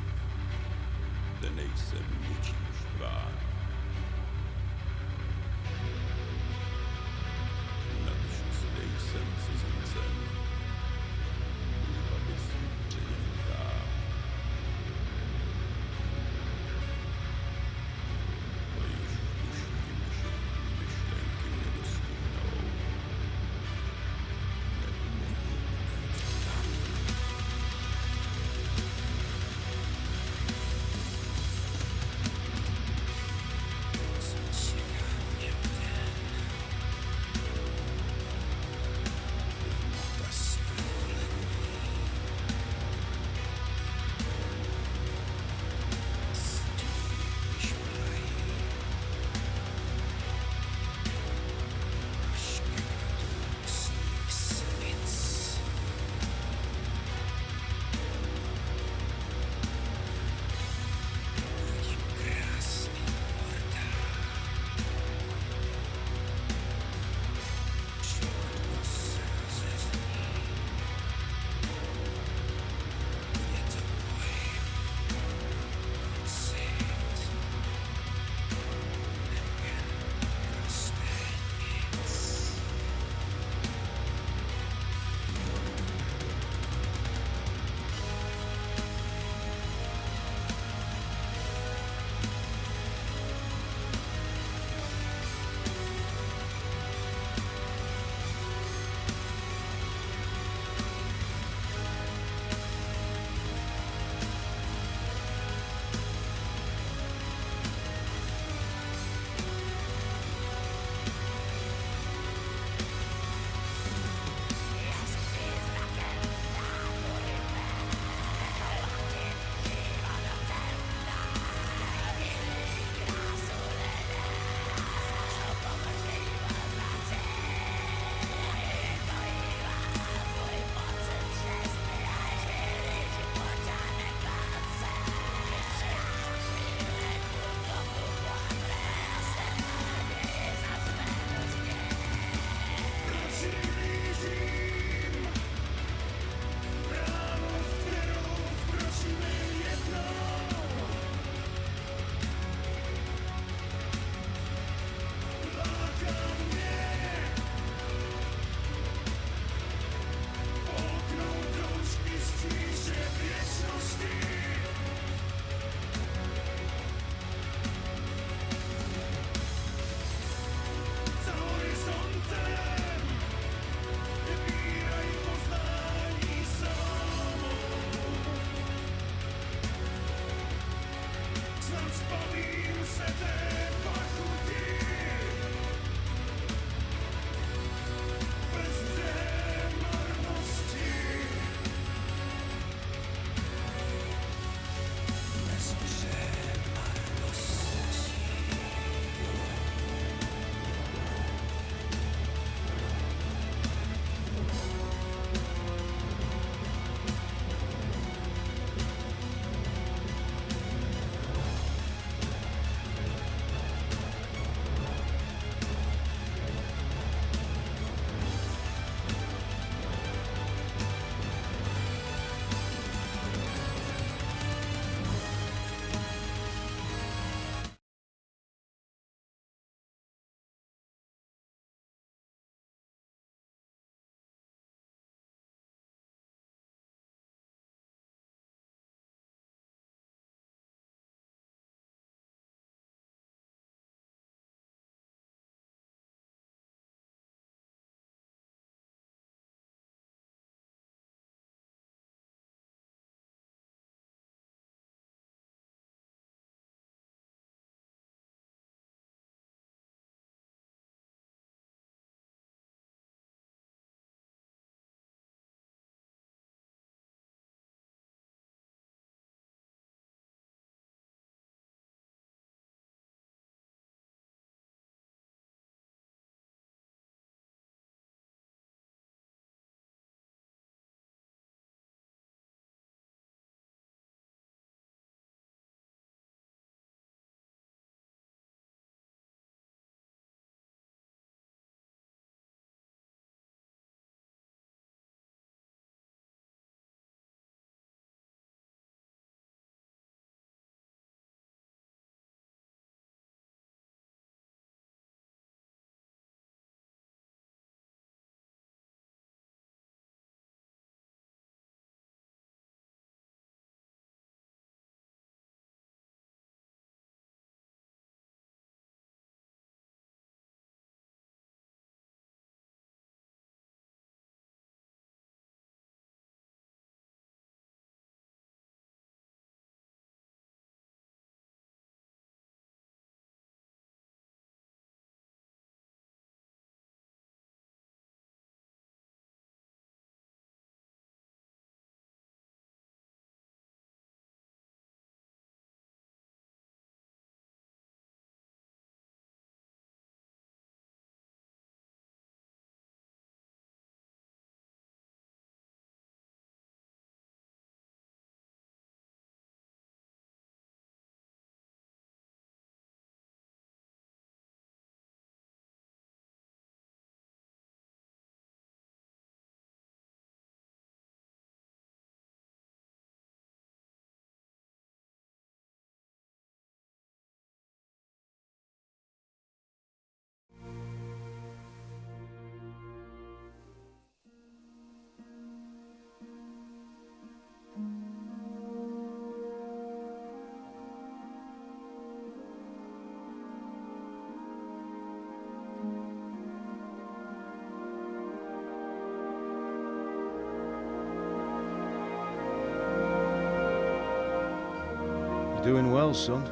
N: doing well, son.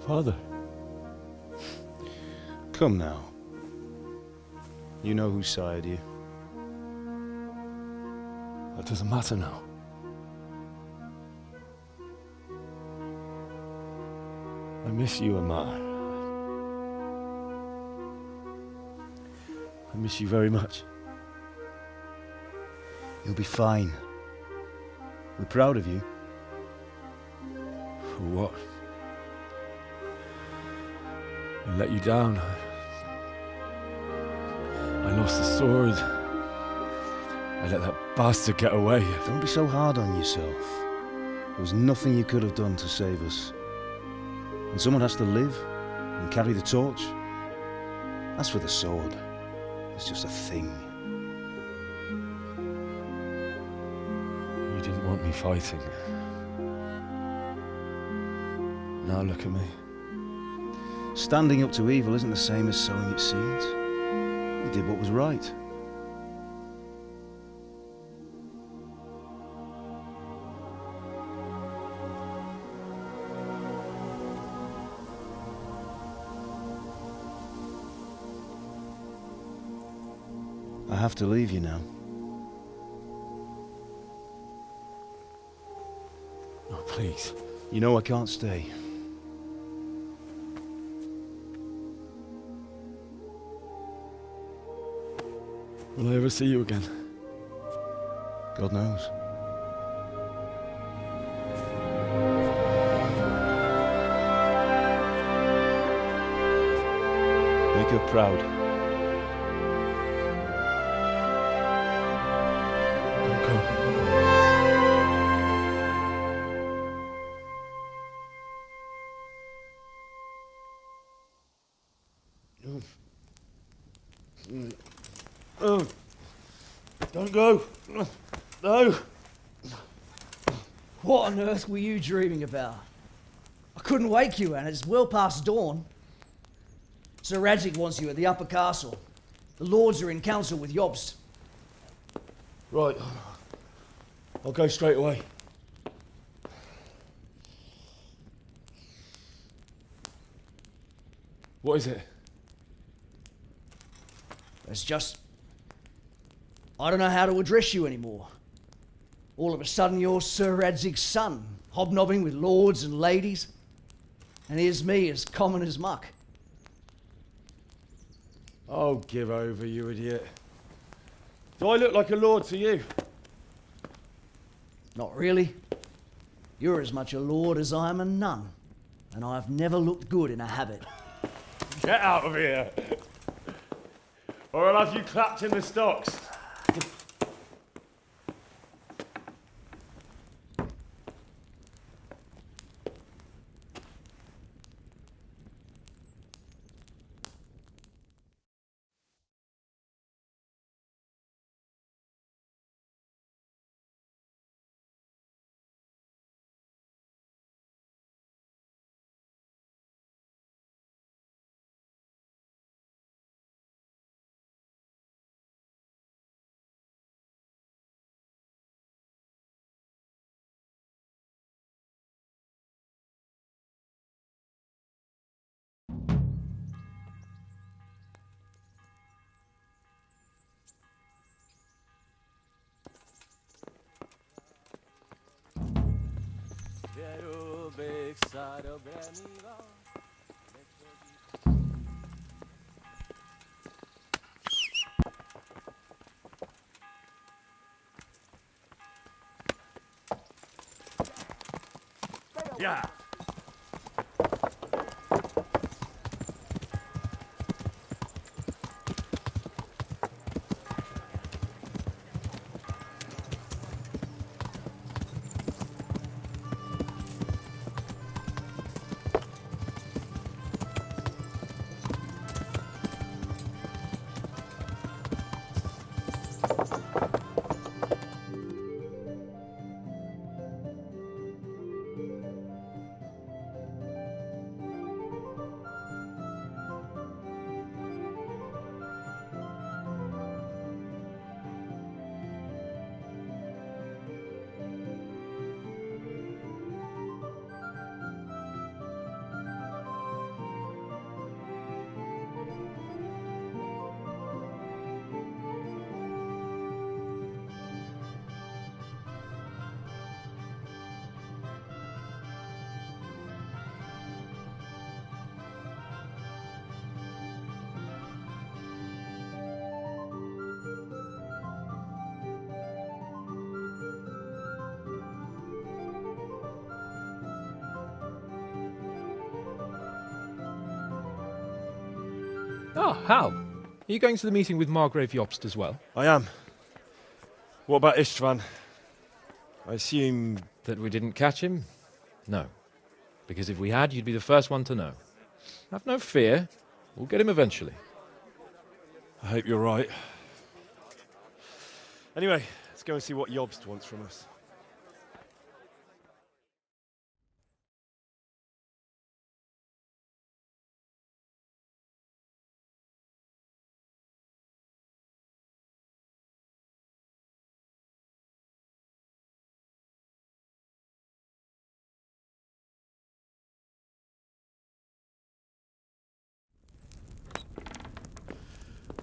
D: Father.
N: Come now. You know who sired you.
D: That doesn't matter now. I miss you, Amar. I miss you very much.
N: You'll be fine. We're proud of you.
D: For what? I let you down. I lost the sword. I let that bastard get away.
N: Don't be so hard on yourself. There was nothing you could have done to save us. And someone has to live and carry the torch. As for the sword, it's just a thing.
D: You didn't want me fighting. Now look at me.
N: Standing up to evil isn't the same as sowing its seeds. You did what was right. I have to leave you now.
D: Oh, please.
N: You know I can't stay.
D: Will I ever see you again?
N: God knows. Make her proud.
D: Don't go.
N: Oh, don't go. No.
O: What on earth were you dreaming about? I couldn't wake you, and it's well past dawn. Sir Radzig wants you at the upper castle. The lords are in council with Jobst.
D: Right. I'll go straight away. What is it?
O: It's just... I don't know how to address you anymore. All of a sudden you're Sir Radzig's son, hobnobbing with lords and ladies. And here's me, as common as muck.
D: Oh, give over, you idiot. Do I look like a lord to you?
O: Not really. You're as much a lord as I am a nun. And I've never looked good in a habit.
D: Get out of here! Or I'll have you clapped in the stocks. Yeah.
L: Oh, Hal. Are you going to the meeting with Margrave Jobst as well?
E: I am. What about Istvan? I assume...
L: That we didn't catch him? No. Because if we had, you'd be the first one to know. Have no fear. We'll get him eventually.
E: I hope you're right. Anyway, let's go and see what Jobst wants from us.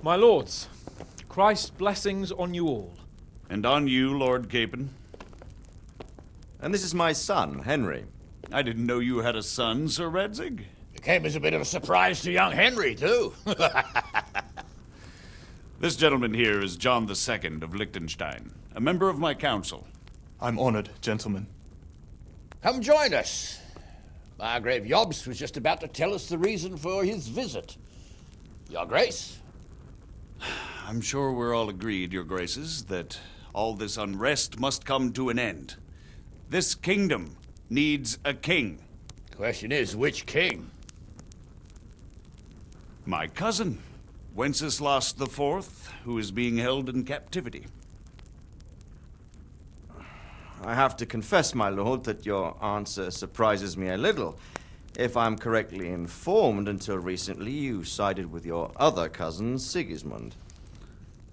L: My lords, Christ's blessings on you all.
P: And on you, Lord Capon.
H: And this is my son, Henry.
P: I didn't know you had a son, Sir Redzig.
A: It came as a bit of a surprise to young Henry, too.
P: This gentleman here is John II of Liechtenstein, a member of my council.
J: I'm honored, gentlemen.
A: Come join us. Margrave Jobst was just about to tell us the reason for his visit. Your Grace?
P: I'm sure we're all agreed, Your Graces, that all this unrest must come to an end. This kingdom needs a king.
A: Question is, which king?
P: My cousin, Wenceslas IV, who is being held in captivity.
H: I have to confess, my lord, that your answer surprises me a little. If I'm correctly informed, until recently you sided with your other cousin, Sigismund.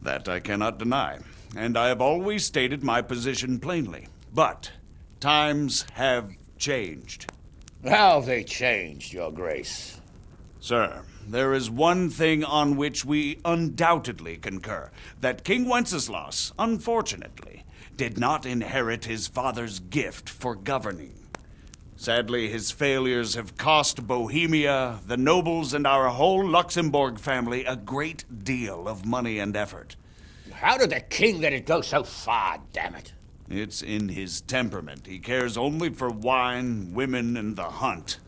P: That I cannot deny, and I have always stated my position plainly. But times have changed.
A: How have they changed, Your Grace?
P: Sir, there is one thing on which we undoubtedly concur, that King Wenceslas, unfortunately, did not inherit his father's gift for governing. Sadly, his failures have cost Bohemia, the nobles, and our whole Luxembourg family a great deal of money and effort.
A: How did the king let it go so far, damn it?
P: It's in his temperament. He cares only for wine, women, and the hunt.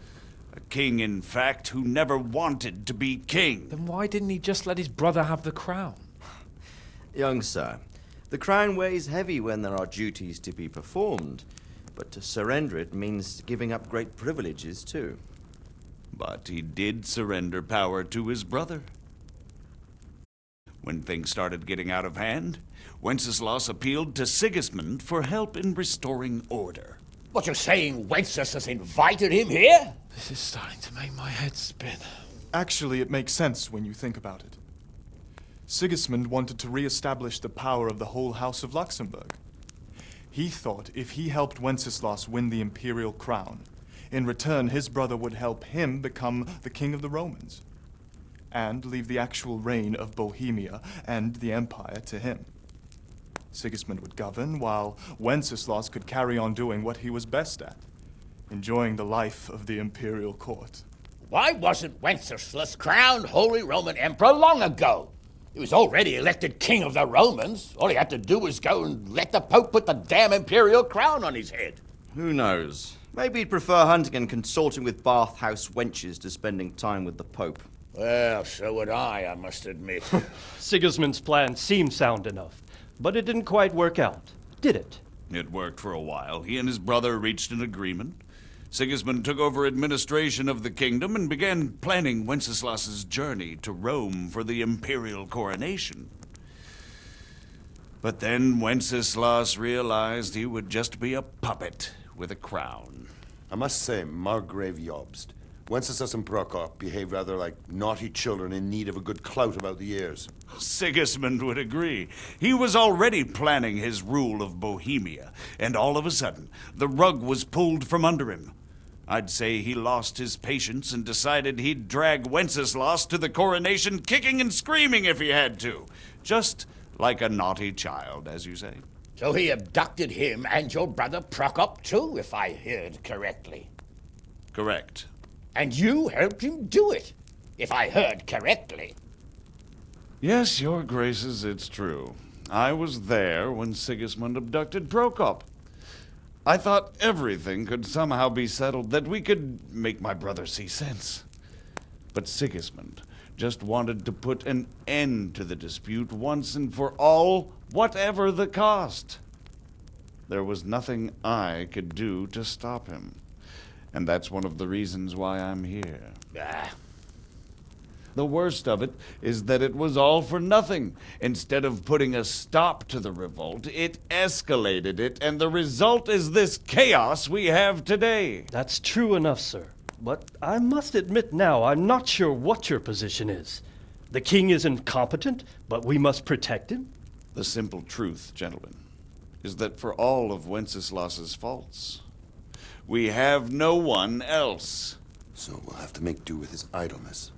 P: A king, in fact, who never wanted to be king.
L: Then why didn't he just let his brother have the crown?
H: Young sir, the crown weighs heavy when there are duties to be performed. But to surrender it means giving up great privileges, too.
P: But he did surrender power to his brother. When things started getting out of hand, Wenceslas appealed to Sigismund for help in restoring order.
A: What, you're saying Wenceslas has invited him here?
L: This is starting to make my head spin.
J: Actually, it makes sense when you think about it. Sigismund wanted to re-establish the power of the whole House of Luxembourg. He thought if he helped Wenceslas win the imperial crown, in return his brother would help him become the king of the Romans, and leave the actual reign of Bohemia and the empire to him. Sigismund would govern, while Wenceslas could carry on doing what he was best at, enjoying the life of the imperial court.
A: Why wasn't Wenceslas crowned Holy Roman Emperor long ago? He was already elected king of the Romans. All he had to do was go and let the Pope put the damn imperial crown on his head.
H: Who knows? Maybe he'd prefer hunting and consorting with bathhouse wenches to spending time with the Pope.
A: Well, so would I must admit.
E: Sigismund's plan seemed sound enough, but it didn't quite work out, did it?
P: It worked for a while. He and his brother reached an agreement. Sigismund took over administration of the kingdom and began planning Wenceslas's journey to Rome for the imperial coronation. But then Wenceslas realized he would just be a puppet with a crown.
I: I must say, Margrave Jobst, Wenceslas and Prokop behave rather like naughty children in need of a good clout about the ears.
P: Sigismund would agree. He was already planning his rule of Bohemia, and all of a sudden, the rug was pulled from under him. I'd say he lost his patience and decided he'd drag Wenceslas to the coronation kicking and screaming if he had to. Just like a naughty child, as you say.
A: So he abducted him and your brother Prokop too, if I heard correctly.
P: Correct.
A: And you helped him do it, if I heard correctly.
P: Yes, Your Graces, it's true. I was there when Sigismund abducted Prokop. I thought everything could somehow be settled, that we could make my brother see sense. But Sigismund just wanted to put an end to the dispute once and for all, whatever the cost. There was nothing I could do to stop him. And that's one of the reasons why I'm here. The worst of it is that it was all for nothing. Instead of putting a stop to the revolt, it escalated it, and the result is this chaos we have today.
E: That's true enough, sir. But I must admit now, I'm not sure what your position is. The king is incompetent, but we must protect him?
P: The simple truth, gentlemen, is that for all of Wenceslas's faults, we have no one else.
I: So we'll have to make do with his idleness.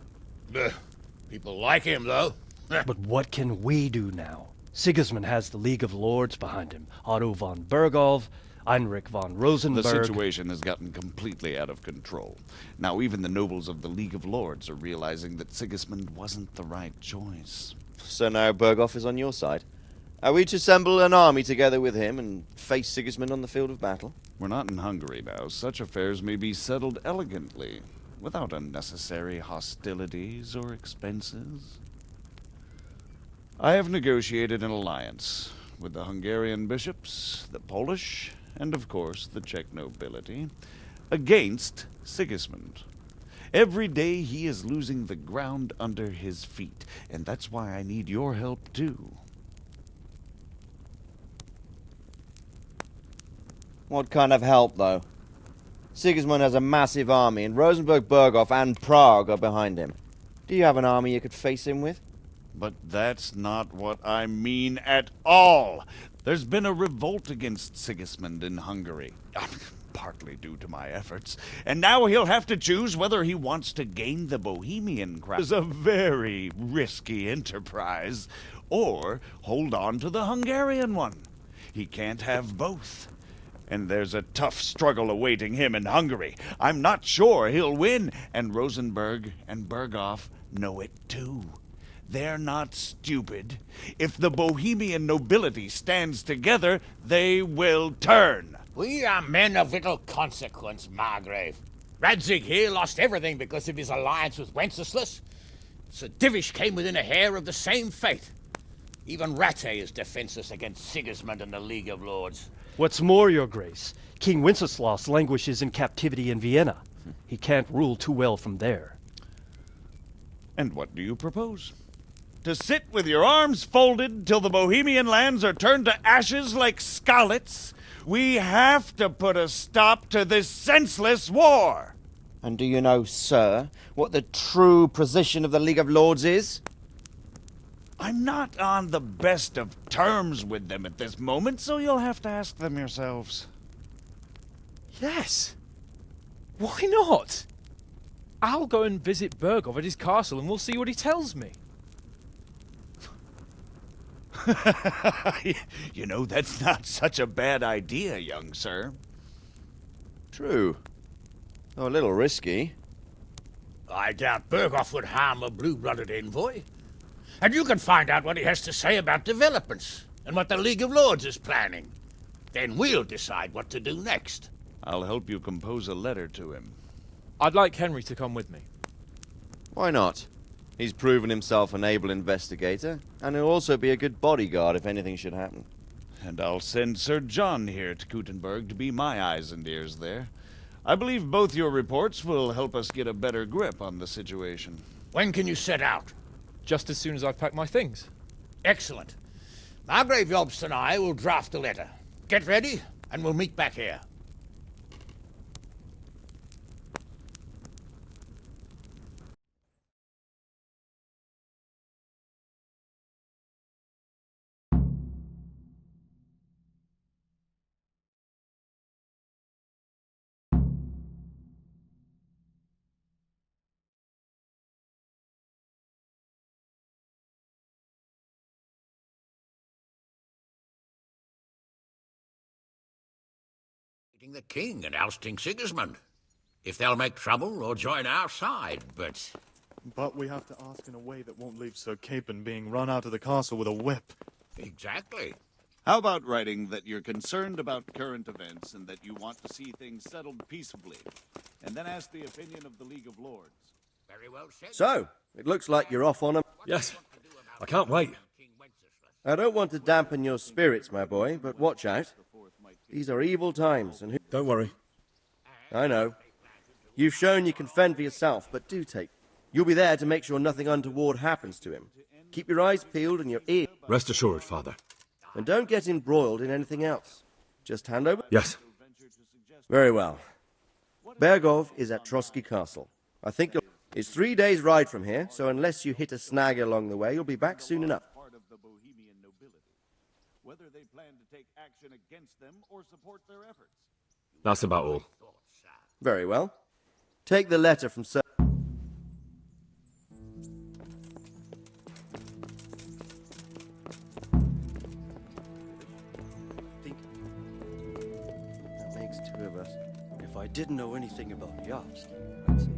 A: People like him, though.
E: But what can we do now? Sigismund has the League of Lords behind him. Otto von Berghof, Heinrich von Rosenberg.
P: The situation has gotten completely out of control. Now even the nobles of the League of Lords are realizing that Sigismund wasn't the right choice.
H: So now Berghof is on your side. Are we to assemble an army together with him and face Sigismund on the field of battle?
P: We're not in Hungary now. Such affairs may be settled elegantly, without unnecessary hostilities or expenses. I have negotiated an alliance with the Hungarian bishops, the Polish, and of course the Czech nobility, against Sigismund. Every day he is losing the ground under his feet, and that's why I need your help too.
H: What kind of help, though? Sigismund has a massive army, and Rosenberg, Berghof, and Prague are behind him. Do you have an army you could face him with?
P: But that's not what I mean at all. There's been a revolt against Sigismund in Hungary, partly due to my efforts, and now he'll have to choose whether he wants to gain the Bohemian crown. It's a very risky enterprise, or hold on to the Hungarian one. He can't have both. And there's a tough struggle awaiting him in Hungary. I'm not sure he'll win, and Rosenberg and Berghof know it too. They're not stupid. If the Bohemian nobility stands together, they will turn.
A: We are men of little consequence, Margrave. Radzig here lost everything because of his alliance with Wenceslas. Sir Divish came within a hair of the same fate. Even Rattay is defenseless against Sigismund and the League of Lords.
E: What's more, your grace, King Wenceslas languishes in captivity in Vienna. He can't rule too well from there.
P: And what do you propose? To sit with your arms folded till the Bohemian lands are turned to ashes like scarlets? We have to put a stop to this senseless war!
H: And do you know, sir, what the true position of the League of Lords is?
P: I'm not on the best of terms with them at this moment, so you'll have to ask them yourselves.
L: Yes. Why not? I'll go and visit Berghof at his castle and we'll see what he tells me.
P: You know, that's not such a bad idea, young sir.
H: True. Though a little risky.
A: I doubt Berghof would harm a blue-blooded envoy. And you can find out what he has to say about developments and what the League of Lords is planning. Then we'll decide what to do next.
P: I'll help you compose a letter to him.
L: I'd like Henry to come with me.
H: Why not? He's proven himself an able investigator, and he'll also be a good bodyguard if anything should happen.
P: And I'll send Sir John here to Kuttenberg to be my eyes and ears there. I believe both your reports will help us get a better grip on the situation.
A: When can you set out?
L: Just as soon as I've packed my things.
A: Excellent. Margrave Jobst and I will draft a letter. Get ready, and we'll meet back here. The king and ousting Sigismund. If they'll make trouble or join our side, but...
J: But we have to ask in a way that won't leave Sir Capon being run out of the castle with a whip.
A: Exactly.
P: How about writing that you're concerned about current events and that you want to see things settled peaceably, and then ask the opinion of the League of Lords?
A: Very well said.
Q: So, it looks like you're off on a...
D: Yes, I can't wait.
Q: I don't want to dampen your spirits, my boy, but watch out. These are evil times, and who...
D: Don't worry.
Q: I know. You've shown you can fend for yourself, but do take... You'll be there to make sure nothing untoward happens to him. Keep your eyes peeled and your ears...
D: Rest assured, Father.
Q: And don't get embroiled in anything else. Just hand over...
D: Yes.
Q: Very well. Bergov is at Trotsky Castle. I think you'll... It's 3 days' ride from here, so unless you hit a snag along the way, you'll be back soon enough.
P: Whether they plan to take action against them or support their efforts.
D: That's about all.
Q: Very well. Take the letter from Sir... That makes 2 of us. If I didn't know anything about yachts, I'd say...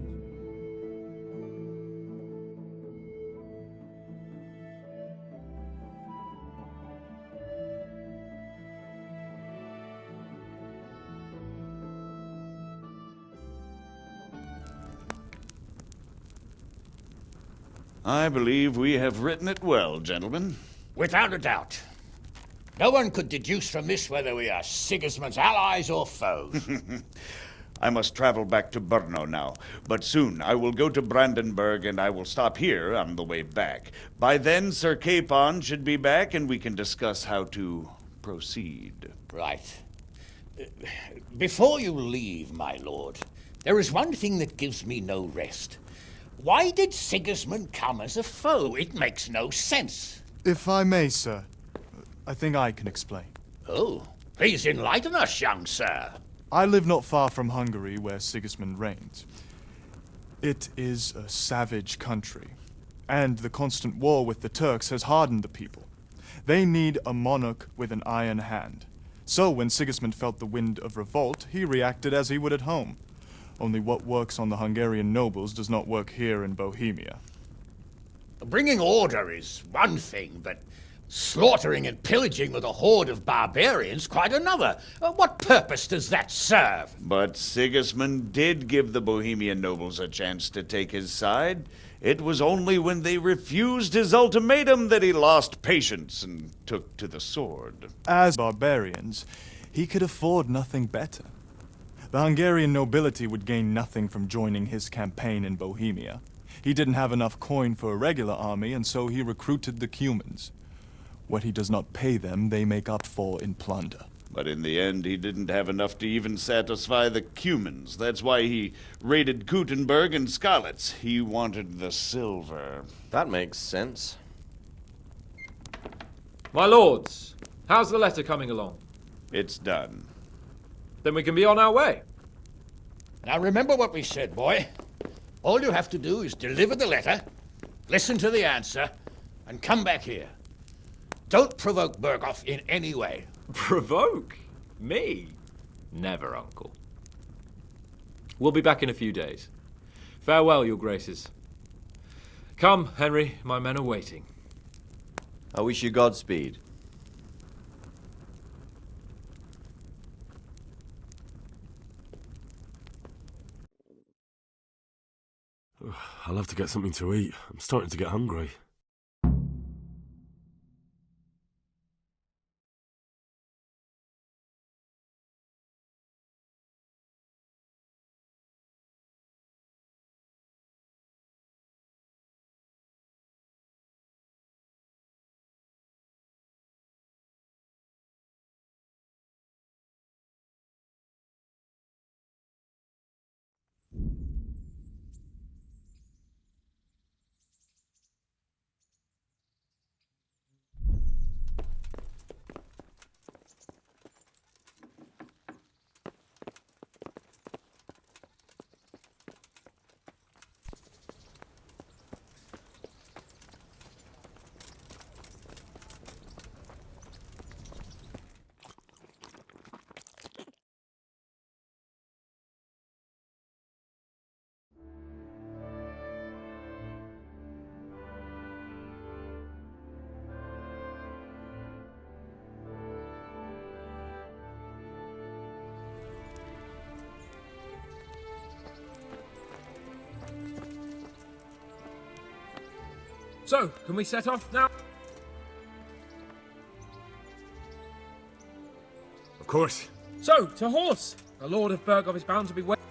P: I believe we have written it well, gentlemen.
A: Without a doubt. No one could deduce from this whether we are Sigismund's allies or foes.
P: I must travel back to Brno now, but soon I will go to Brandenburg and I will stop here on the way back. By then, Sir Capon should be back and we can discuss how to proceed.
A: Right. Before you leave, my lord, there is one thing that gives me no rest. Why did Sigismund come as a foe? It makes no sense.
J: If I may, sir, I think I can explain.
A: Oh, please enlighten us, young sir.
J: I live not far from Hungary, where Sigismund reigns. It is a savage country, and the constant war with the Turks has hardened the people. They need a monarch with an iron hand. So when Sigismund felt the wind of revolt, he reacted as he would at home. Only what works on the Hungarian nobles does not work here in Bohemia.
A: Bringing order is one thing, but slaughtering and pillaging with a horde of barbarians quite another. What purpose does that serve?
P: But Sigismund did give the Bohemian nobles a chance to take his side. It was only when they refused his ultimatum that he lost patience and took to the sword.
J: As barbarians, he could afford nothing better. The Hungarian nobility would gain nothing from joining his campaign in Bohemia. He didn't have enough coin for a regular army, and so he recruited the Cumans. What he does not pay them, they make up for in plunder.
P: But in the end, he didn't have enough to even satisfy the Cumans. That's why he raided Gutenberg and Skalitz. He wanted the silver.
Q: That makes sense.
L: My lords, how's the letter coming along?
P: It's done.
L: Then we can be on our way.
A: Now remember what we said, boy. All you have to do is deliver the letter, listen to the answer, and come back here. Don't provoke Berghoff in any way.
L: Provoke? Me? Never, Uncle. We'll be back in a few days. Farewell, your graces. Come, Henry, my men are waiting.
Q: I wish you Godspeed.
D: I'll have to get something to eat. I'm starting to get hungry.
L: So, can we set off now?
D: Of course.
L: So, to horse! The Lord of Bergov is bound to be waiting.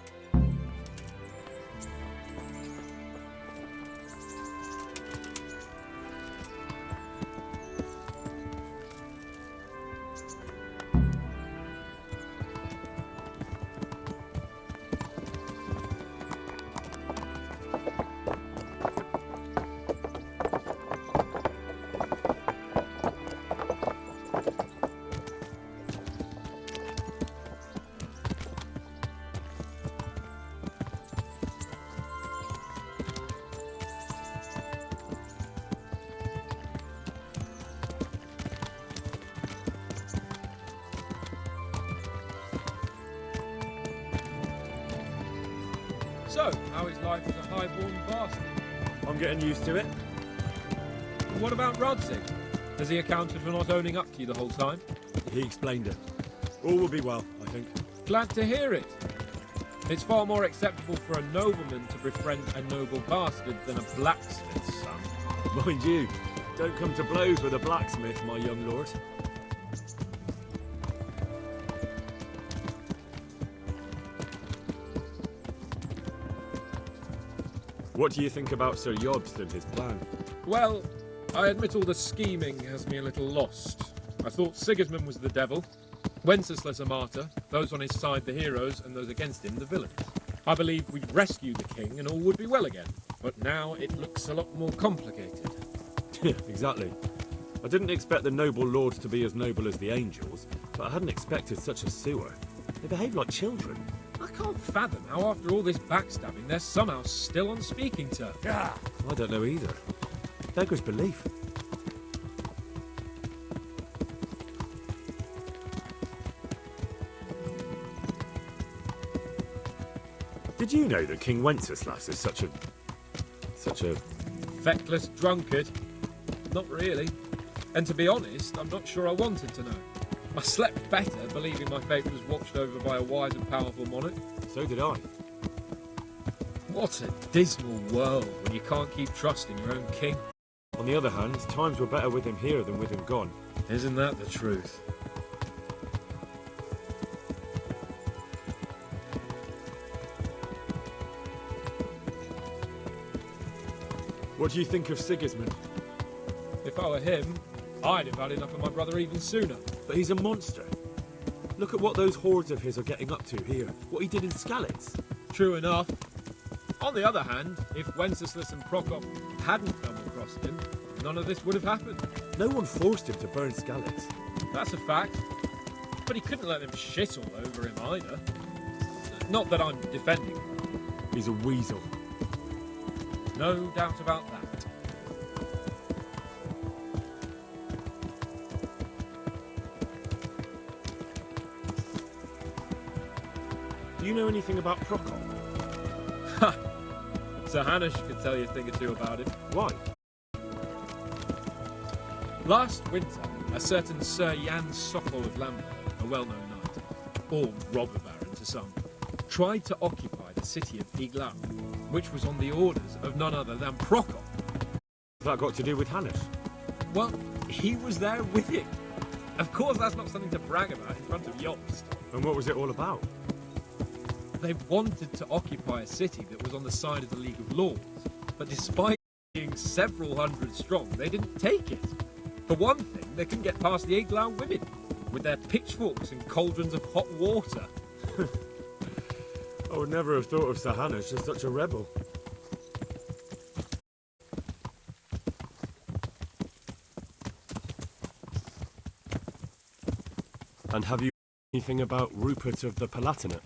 L: So, how is life as a high-born bastard?
D: I'm getting used to it.
L: What about Rodzig? Has he accounted for not owning up to you the whole time?
D: He explained it. All will be well, I think.
L: Glad to hear it. It's far more acceptable for a nobleman to befriend a noble bastard than a blacksmith's son.
D: Mind you, don't come to blows with a blacksmith, my young lord. What do you think about Sir Jobst and his plan?
L: Well, I admit all the scheming has me a little lost. I thought Sigismund was the devil, Wenceslas a martyr, those on his side the heroes, and those against him the villains. I believed we'd rescue the king and all would be well again, but now it looks a lot more complicated.
D: Yeah, exactly. I didn't expect the noble lords to be as noble as the angels, but I hadn't expected such a sewer. They behave like children.
L: I can't fathom how after all this backstabbing they're somehow still on speaking terms.
D: I don't know either. Beggars belief. Did you know that King Wenceslas is such a
L: feckless drunkard? Not really. And to be honest, I'm not sure I wanted to know. I slept better believing my fate was watched over by a wise and powerful monarch.
D: So did I.
L: What a dismal world when you can't keep trusting your own king.
D: On the other hand, times were better with him here than with him gone.
L: Isn't that the truth?
D: What do you think of Sigismund?
L: If I were him, I'd have had enough of my brother even sooner.
D: But he's a monster. Look at what those hordes of his are getting up to here. What he did in Skalitz.
L: True enough. On the other hand, if Wenceslas and Prokop hadn't come across him, none of this would have happened.
D: No one forced him to burn Skalitz.
L: That's a fact. But he couldn't let them shit all over him either. Not that I'm defending him.
D: He's a weasel.
L: No doubt about that.
D: Do you know anything about Prokop?
L: Ha! Sir Hanush could tell you a thing or two about him.
D: Why?
L: Last winter, a certain Sir Jan Sokol of Lambert, a well-known knight, or robber baron to some, tried to occupy the city of Iglau, which was on the orders of none other than Prokop.
D: That got to do with Hanush?
L: Well, he was there with him. Of course, that's not something to brag about in front of Jobst.
D: And what was it all about?
L: They wanted to occupy a city that was on the side of the League of Lords, but despite being several hundred strong, they didn't take it. For one thing, they couldn't get past the Iglau women, with their pitchforks and cauldrons of hot water.
D: I would never have thought of Sir Hanush as such a rebel. And have you anything about Rupert of the Palatinate?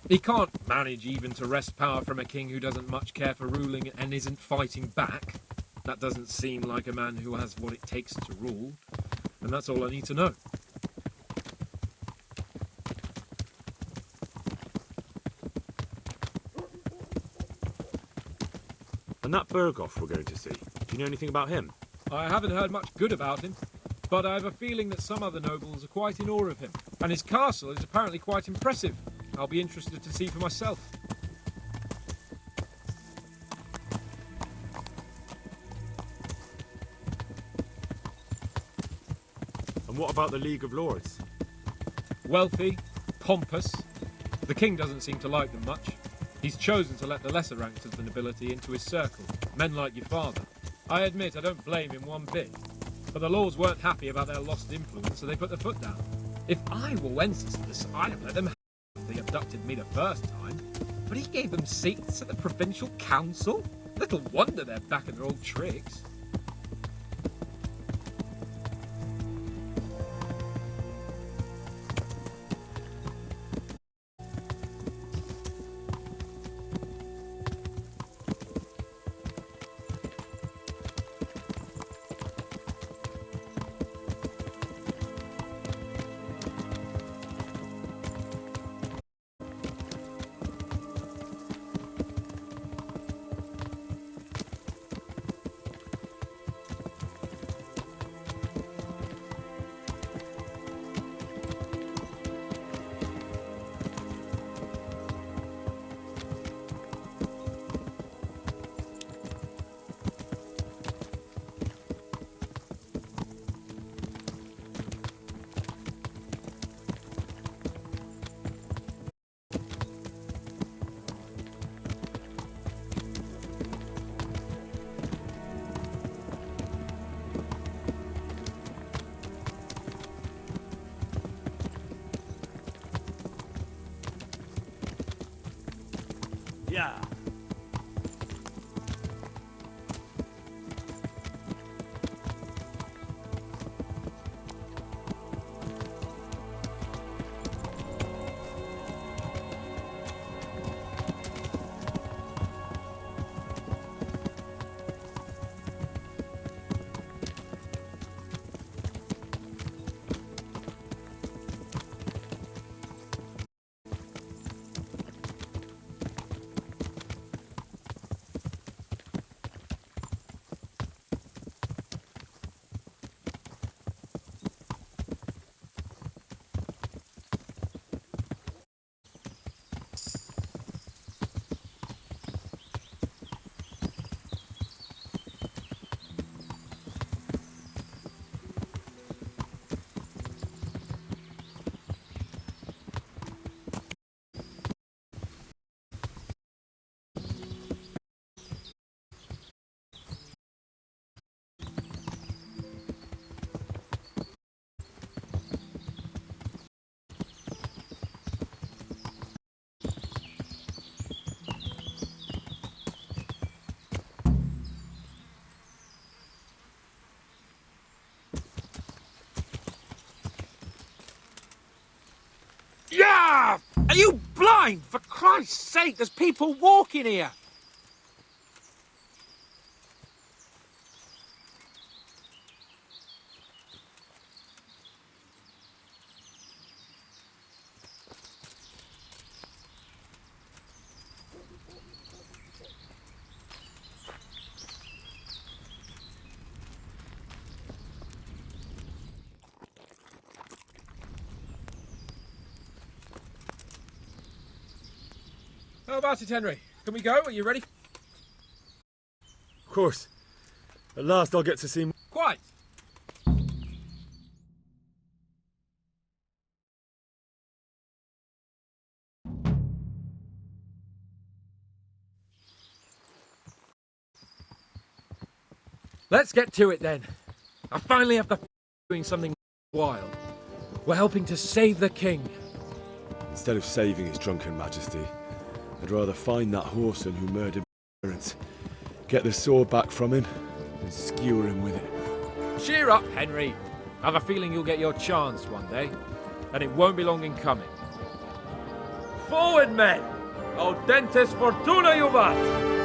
L: He can't manage even to wrest power from a king who doesn't much care for ruling and isn't fighting back. That doesn't seem like a man who has what it takes to rule. And that's all I need to know.
D: And that Berghoff we're going to see, do you know anything about him?
L: I haven't heard much good about him, but I have a feeling that some other nobles are quite in awe of him. And his castle is apparently quite impressive. I'll be interested to see for myself.
D: And what about the League of Lords? Wealthy, pompous. The king doesn't seem to like them much. He's chosen to let the lesser ranks of the nobility into his circle, men like your father. I admit I don't blame him one bit, but the lords weren't happy about their lost influence, so they put their foot down. If I were Wenceslas, I'd have let them have if they abducted me the first time, but he gave them seats at the provincial council? Little wonder they're back in their old tricks.
E: Yeah.
L: Yeah! Are you blind? For Christ's sake, there's people walking here. How about it, Henry? Can we go? Are you ready?
D: Of course. At last I'll get to see...
L: Quite. Let's get to it then. I finally have the doing something wild. We're helping to save the king.
D: Instead of saving his drunken majesty, I'd rather find that whoreson who murdered my parents, get the sword back from him, and skewer him with it.
L: Cheer up, Henry. I have a feeling you'll get your chance one day, and it won't be long in coming. Forward, men! Audentes fortuna juvat!